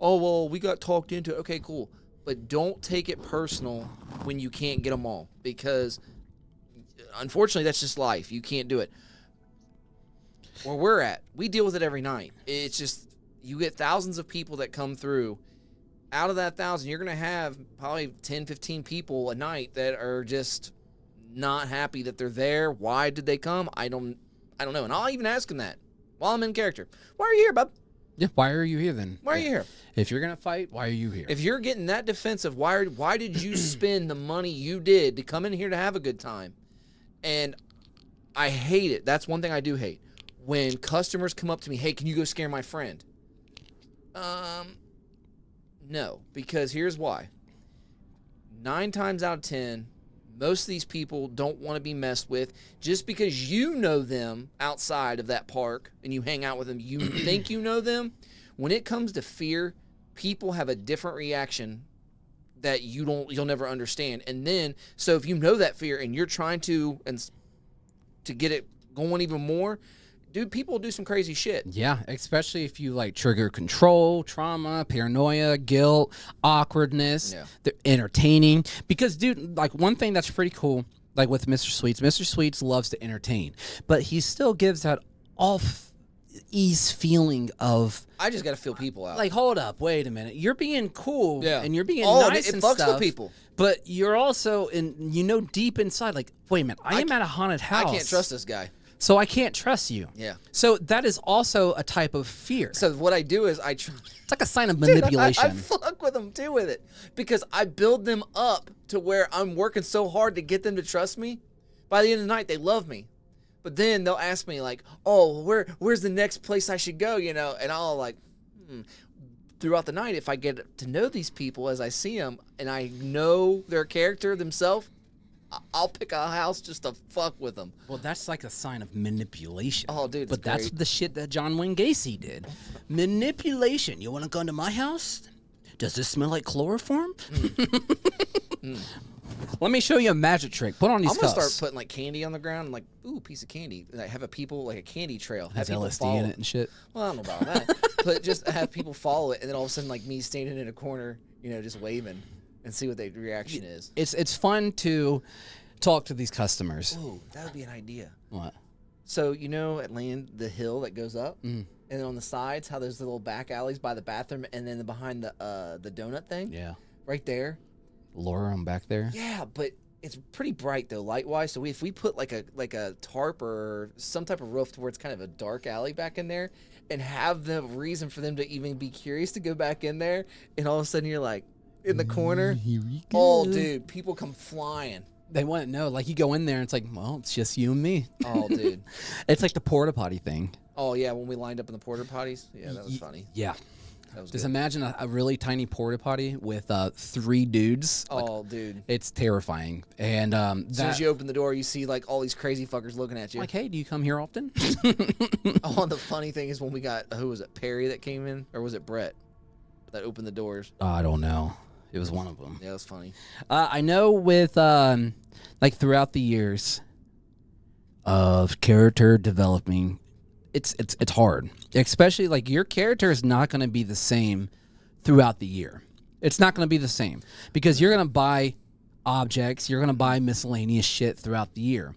Speaker 3: Oh, well, we got talked into it. Okay, cool. But don't take it personal when you can't get them all, because unfortunately, that's just life. You can't do it. Where we're at, we deal with it every night. It's just, you get thousands of people that come through. Out of that 1,000, you're going to have probably 10, 15 people a night that are just not happy that they're there. Why did they come? I don't know. And I'll even ask them that while I'm in character. Why are you here, bub?
Speaker 2: Yeah, why are you here then?
Speaker 3: Why are you here?
Speaker 2: If you're going to fight, why are you here?
Speaker 3: If you're getting that defensive, why did you spend the money you did to come in here to have a good time? And I hate it. That's one thing I do hate. When customers come up to me, hey, can you go scare my friend? No, because here's why. 9 times out of 10, most of these people don't want to be messed with. Just because you know them outside of that park and you hang out with them, you think you know them. When it comes to fear, people have a different reaction that you'll never understand. And then, so if you know that fear and you're trying to get it going even more, dude, people do some crazy shit.
Speaker 2: Yeah, especially if you like trigger control, trauma, paranoia, guilt, awkwardness.
Speaker 3: Yeah.
Speaker 2: They're entertaining. Because, dude, like one thing that's pretty cool, like with Mr. Sweets loves to entertain, but he still gives that off-ease feeling of,
Speaker 3: I just got to feel people out.
Speaker 2: like, hold up, wait a minute. You're being cool and you're being
Speaker 3: and
Speaker 2: nice
Speaker 3: it
Speaker 2: and
Speaker 3: fucks
Speaker 2: stuff.
Speaker 3: with people.
Speaker 2: But you're also, deep inside, like, wait a minute, I am at a haunted house.
Speaker 3: I can't trust this guy.
Speaker 2: So I can't trust you.
Speaker 3: Yeah.
Speaker 2: So that is also a type of fear.
Speaker 3: So what I do is
Speaker 2: It's like a sign of manipulation.
Speaker 3: I fuck with them too with it, because I build them up to where I'm working so hard to get them to trust me. By the end of the night, they love me. But then they'll ask me like, "Oh, where's the next place I should go?" You know, and I'll like, Throughout the night, if I get to know these people as I see them and I know their character themselves, I'll pick a house just to fuck with them.
Speaker 2: Well, that's like a sign of manipulation.
Speaker 3: Oh, dude,
Speaker 2: but that's the shit that John Wayne Gacy did. Manipulation. You want to go into my house? Does this smell like chloroform? Let me show you a magic trick. Put on these
Speaker 3: I'm gonna
Speaker 2: cuffs.
Speaker 3: start putting like candy on the ground, and like, ooh, piece of candy. And I have a candy trail.
Speaker 2: Has
Speaker 3: Have people
Speaker 2: LSD
Speaker 3: follow
Speaker 2: in it and shit.
Speaker 3: Well, I don't know about that, but just have people follow it, and then all of a sudden, like me standing in a corner, just waving, and see what their reaction is.
Speaker 2: It's fun to talk to these customers.
Speaker 3: Ooh, that would be an idea.
Speaker 2: What?
Speaker 3: So at the hill that goes up, and then on the sides, how there's the little back alleys by the bathroom, and then behind the donut thing.
Speaker 2: Yeah.
Speaker 3: Right there.
Speaker 2: Laura, I'm back there.
Speaker 3: Yeah, but it's pretty bright though, light wise. So if we put like a tarp or some type of roof to where it's kind of a dark alley back in there, and have the reason for them to even be curious to go back in there, and all of a sudden you're like, in the corner.
Speaker 2: Here we go.
Speaker 3: Oh, dude, people come flying.
Speaker 2: They want to know. Like, you go in there, and it's like, well, it's just you and me.
Speaker 3: Oh, dude.
Speaker 2: It's like the porta potty thing.
Speaker 3: Oh, yeah, when we lined up in the porta potties. Yeah, that was funny.
Speaker 2: Yeah.
Speaker 3: That was
Speaker 2: Just
Speaker 3: good.
Speaker 2: imagine a really tiny porta potty with 3 dudes.
Speaker 3: Oh, dude.
Speaker 2: It's terrifying. And
Speaker 3: As soon as you open the door, you see, like, all these crazy fuckers looking at you.
Speaker 2: like, hey, do you come here often?
Speaker 3: Oh, and the funny thing is when we got, who was it, Perry that came in? Or was it Brett that opened the doors?
Speaker 2: I don't know. It was one of them.
Speaker 3: Yeah, it was funny.
Speaker 2: I know with, like, throughout the years of character developing, it's hard. Especially, like, your character is not going to be the same throughout the year. It's not going to be the same. Because you're going to buy objects, you're going to buy miscellaneous shit throughout the year.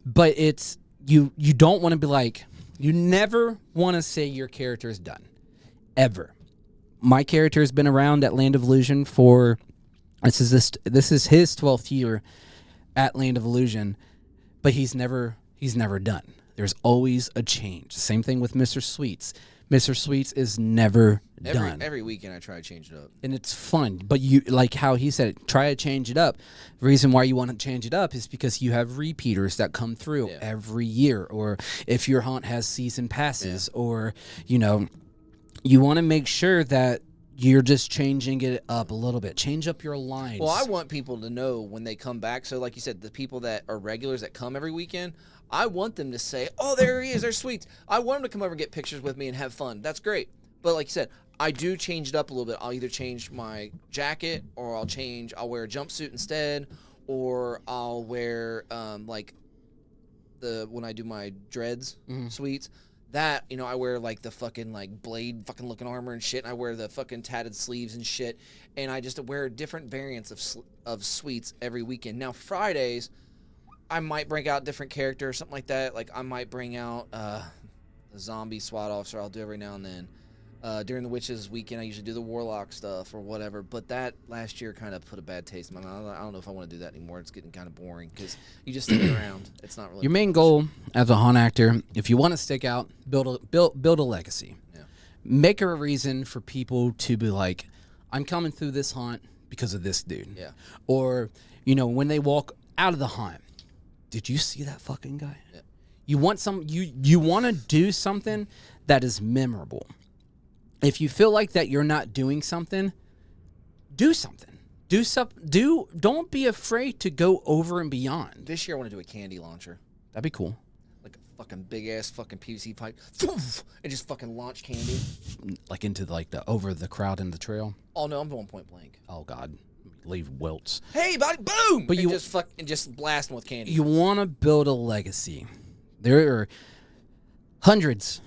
Speaker 2: But it's, you don't want to be like, you never want to say your character is done. Ever. My character has been around at Land of Illusion for, this is his 12th year at Land of Illusion, but he's never done. There's always a change. Same thing with Mr. Sweets. Mr. Sweets is never done.
Speaker 3: Every weekend I try to change it up.
Speaker 2: And it's fun. But you, like how he said it, try to change it up. The reason why you want to change it up is because you have repeaters that come through every year. Or if your hunt has season passes, or, you know, you want to make sure that you're just changing it up a little bit. Change up your lines.
Speaker 3: Well, I want people to know when they come back. So, like you said, the people that are regulars that come every weekend, I want them to say, oh, there he is, there's Sweets. I want them to come over and get pictures with me and have fun. That's great. But like you said, I do change it up a little bit. I'll either change my jacket, or I'll wear a jumpsuit instead, or I'll wear, like, when I do my dreads, Sweets, that, you know, I wear, like, the fucking, like, blade fucking looking armor and shit, and I wear the fucking tatted sleeves and shit, and I just wear different variants of Sweets every weekend. Now, Fridays, I might bring out a different character or something like that. Like, I might bring out the zombie SWAT officer. I'll do every now and then. During the Witches weekend, I usually do the Warlock stuff or whatever. But that last year kind of put a bad taste in my mouth. I don't know if I want to do that anymore. It's getting kind of boring because you just stick around. It's not really
Speaker 2: your main goal as a hunt actor, if you want to stick out, build a legacy.
Speaker 3: Yeah.
Speaker 2: Make a reason for people to be like, I'm coming through this hunt because of this dude.
Speaker 3: Yeah.
Speaker 2: Or, you know, when they walk out of the hunt, did you see that fucking guy?
Speaker 3: Yeah.
Speaker 2: You want you want to do something that is memorable. If you feel like that you're not doing something, do something. Don't be afraid to go over and beyond.
Speaker 3: This year I want to do a candy launcher.
Speaker 2: That'd be cool.
Speaker 3: Like a fucking big ass fucking PVC pipe. And just fucking launch candy.
Speaker 2: Like into over the crowd in the trail.
Speaker 3: Oh no, I'm going point blank.
Speaker 2: Oh God. Leave welts.
Speaker 3: Hey buddy, boom!
Speaker 2: But
Speaker 3: and just blast them with candy.
Speaker 2: You want to build a legacy. There are hundreds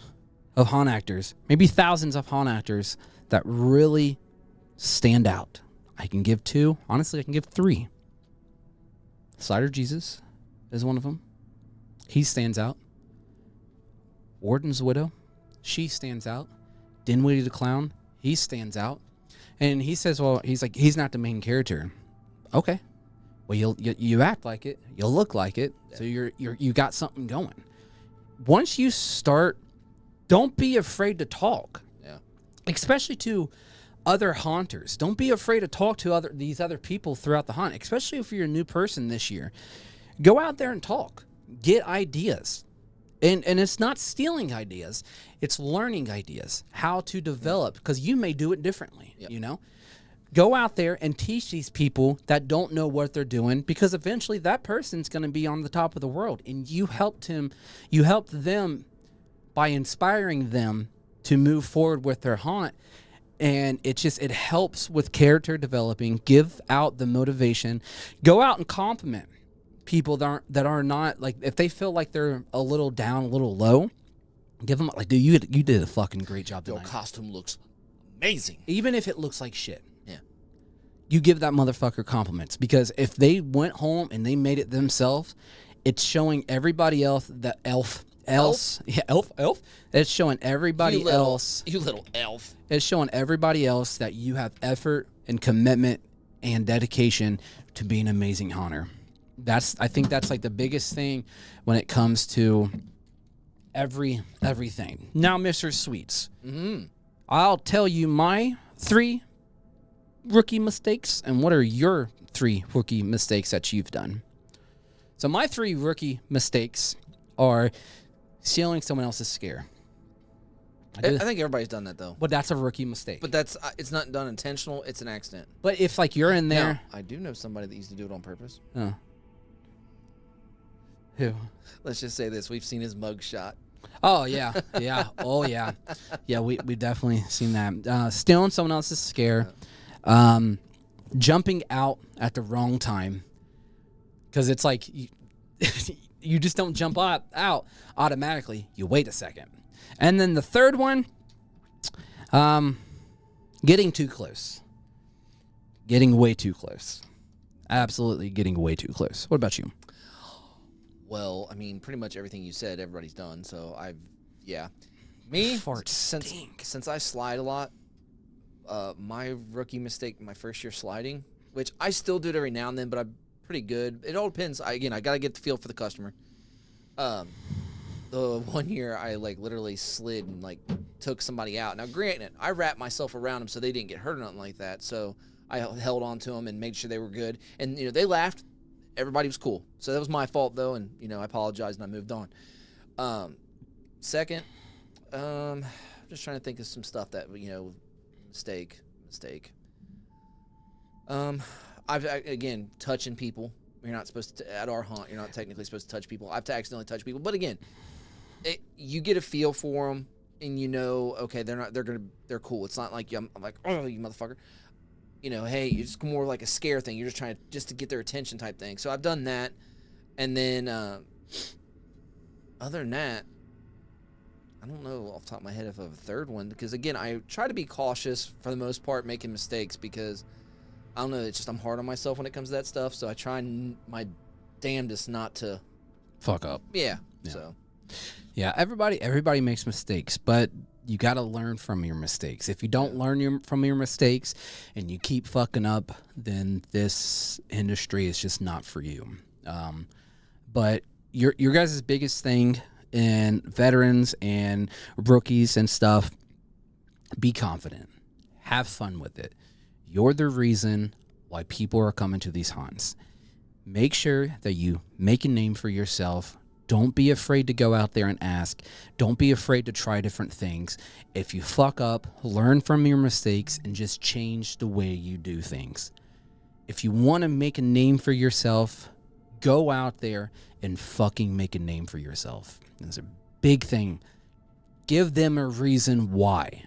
Speaker 2: of hunt actors, maybe thousands of hunt actors that really stand out. I can give 2. Honestly, I can give 3. Cider Jesus is one of them. He stands out. Warden's Widow, she stands out. Dinwiddie the Clown, he stands out. And he says, well, he's not the main character. Okay. Well, you act like it. You look like it. So you got something going. Once you start, don't be afraid to talk.
Speaker 3: Yeah.
Speaker 2: Especially to other haunters. Don't be afraid to talk to these other people throughout the hunt, especially if you're a new person this year. Go out there and talk. Get ideas. And it's not stealing ideas. It's learning ideas, how to develop, because you may do it differently, you know? Go out there and teach these people that don't know what they're doing, because eventually that person's going to be on the top of the world. And you helped them by inspiring them to move forward with their hunt. And it helps with character developing. Give out the motivation. Go out and compliment people that are not, like, if they feel like they're a little down, a little low, give them, like, dude, you did a fucking great job tonight.
Speaker 3: Your costume looks amazing.
Speaker 2: Even if it looks like shit.
Speaker 3: Yeah.
Speaker 2: You give that motherfucker compliments, because if they went home and they made it themselves, it's showing everybody else that elf. It's showing everybody else.
Speaker 3: You little elf.
Speaker 2: It's showing everybody else that you have effort and commitment and dedication to being an amazing hunter. I think that's like the biggest thing when it comes to everything. Now, Mr. Sweets, I'll tell you my 3 rookie mistakes, and what are your 3 rookie mistakes that you've done? So my 3 rookie mistakes are stealing someone else's scare.
Speaker 3: I think everybody's done that though.
Speaker 2: But that's a rookie mistake.
Speaker 3: But it's not done intentional. It's an accident.
Speaker 2: But if like you're in there,
Speaker 3: now, I do know somebody that used to do it on purpose.
Speaker 2: Oh. Who?
Speaker 3: Let's just say this: we've seen his mug shot.
Speaker 2: Oh yeah, yeah, oh yeah, yeah. We definitely seen that. Stealing someone else's scare, jumping out at the wrong time, because it's like you just don't jump out automatically. You wait a second. And then the third one, getting too close. Getting way too close. Absolutely getting way too close. What about you?
Speaker 3: Well, I mean, pretty much everything you said, everybody's done. So me, since I slide a lot, my rookie mistake, my first year sliding, which I still do it every now and then, but I'm pretty good. It all depends. I got to get the feel for the customer. The one year I like literally slid and like took somebody out. Now, granted, I wrapped myself around them so they didn't get hurt or nothing like that. So I held on to them and made sure they were good. And they laughed. Everybody was cool. So that was my fault though, and I apologized and I moved on. Second, I'm just trying to think of some stuff that mistake. Again, touching people. You're not supposed to, at our hunt, you're not technically supposed to touch people. I've accidentally touched people. But again, you get a feel for them and okay, they're cool. It's not like I'm like, oh, you motherfucker. Hey, it's more like a scare thing. You're just trying to get their attention type thing. So I've done that. And then other than that, I don't know off the top of my head if I have a third one. Because again, I try to be cautious for the most part making mistakes because I don't know, it's just I'm hard on myself when it comes to that stuff, so I try my damnedest not to
Speaker 2: fuck up.
Speaker 3: Yeah. So.
Speaker 2: Yeah, everybody makes mistakes, but you got to learn from your mistakes. If you don't learn from your mistakes and you keep fucking up, then this industry is just not for you. But your guys' biggest thing in veterans and rookies and stuff, be confident. Have fun with it. You're the reason why people are coming to these hunts. Make sure that you make a name for yourself. Don't be afraid to go out there and ask. Don't be afraid to try different things. If you fuck up, learn from your mistakes and just change the way you do things. If you want to make a name for yourself, go out there and fucking make a name for yourself. That's a big thing. Give them a reason why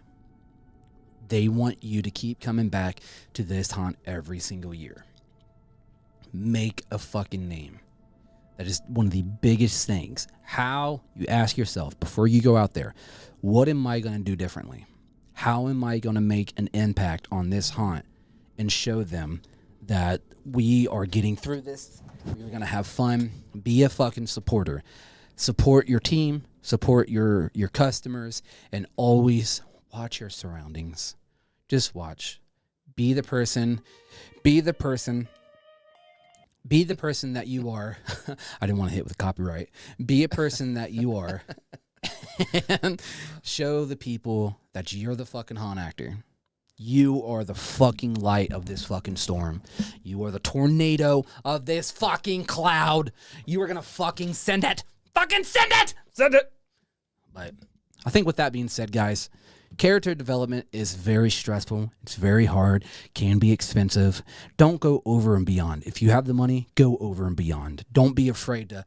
Speaker 2: they want you to keep coming back to this hunt every single year. Make a fucking name. That is one of the biggest things. How you ask yourself before you go out there, what am I going to do differently? How am I going to make an impact on this hunt and show them that we are getting through this? We're going to have fun. Be a fucking supporter. Support your team, support your customers, and always watch your surroundings. Just watch. Be the person that you are. I didn't want to hit with copyright. Be a person that you are. And show the people that you're the fucking hunt actor. You are the fucking light of this fucking storm. You are the tornado of this fucking cloud. You are going to fucking send it. Fucking send it. Send it. But I think with that being said, guys, character development is very stressful. It's very hard. Can be expensive. Don't go over and beyond. If you have the money, go over and beyond. Don't be afraid to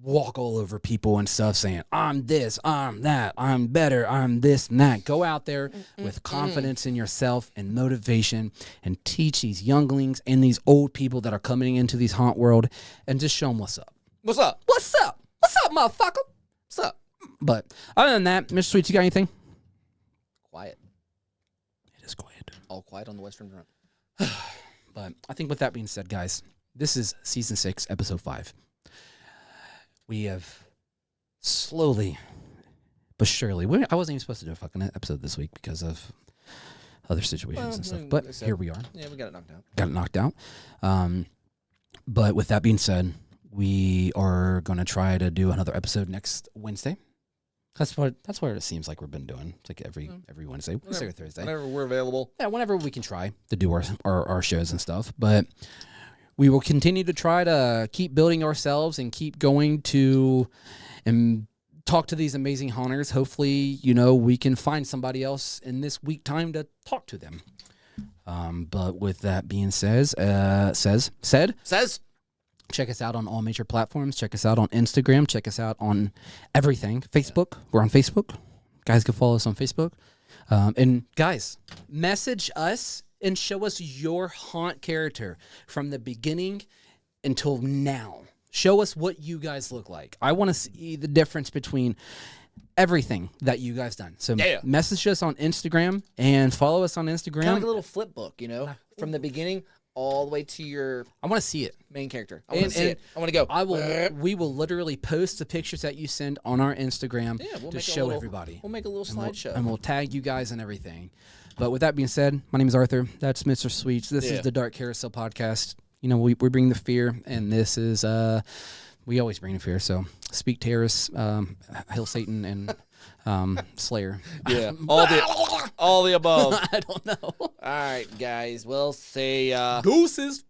Speaker 2: walk all over people and stuff saying, I'm this, I'm that, I'm better, I'm this and that. Go out there with confidence in yourself and motivation and teach these younglings and these old people that are coming into these haunt world and just show them what's up.
Speaker 3: What's up?
Speaker 2: What's up? What's up, motherfucker? What's up? But other than that, Mr. Sweets, you got anything?
Speaker 3: Quiet.
Speaker 2: It is quiet.
Speaker 3: All quiet on the Western Front.
Speaker 2: But I think with that being said, guys, this is season 6, episode 5. We have slowly but surely. I wasn't even supposed to do a fucking episode this week because of other situations and stuff. But here we are.
Speaker 3: Yeah, we got it knocked out.
Speaker 2: Got it knocked out. But with that being said, we are going to try to do another episode next Wednesday. That's what it seems like we've been doing. It's like every Wednesday, Wednesday or Thursday.
Speaker 3: Whenever we're available.
Speaker 2: Yeah, whenever we can try to do our shows and stuff. But we will continue to try to keep building ourselves and keep going to and talk to these amazing haunters. Hopefully, we can find somebody else in this week time to talk to them. But with that being said, check us out on all major platforms. Check us out on Instagram. Check us out on everything. Facebook. We're on Facebook. Guys can follow us on Facebook. And guys, message us and show us your haunt character from the beginning until now. Show us what you guys look like. I want to see the difference between everything that you guys done. So message us on Instagram and follow us on Instagram.
Speaker 3: Kind of like a little flip book, from the beginning all the way to your
Speaker 2: I want to see it.
Speaker 3: Main character. I want to see it. I want to go.
Speaker 2: We will literally post the pictures that you send on our Instagram to show everybody.
Speaker 3: We'll make a little slideshow.
Speaker 2: And we'll tag you guys and everything. But with that being said, my name is Arthur. That's Mr. Sweets. This is the Dark Carousel Podcast. We bring the fear, and this is we always bring the fear. So speak terrorists, Hail Satan, and Slayer.
Speaker 3: Yeah, all the above.
Speaker 2: I don't know.
Speaker 3: All right, guys. Well, say
Speaker 2: Gooses.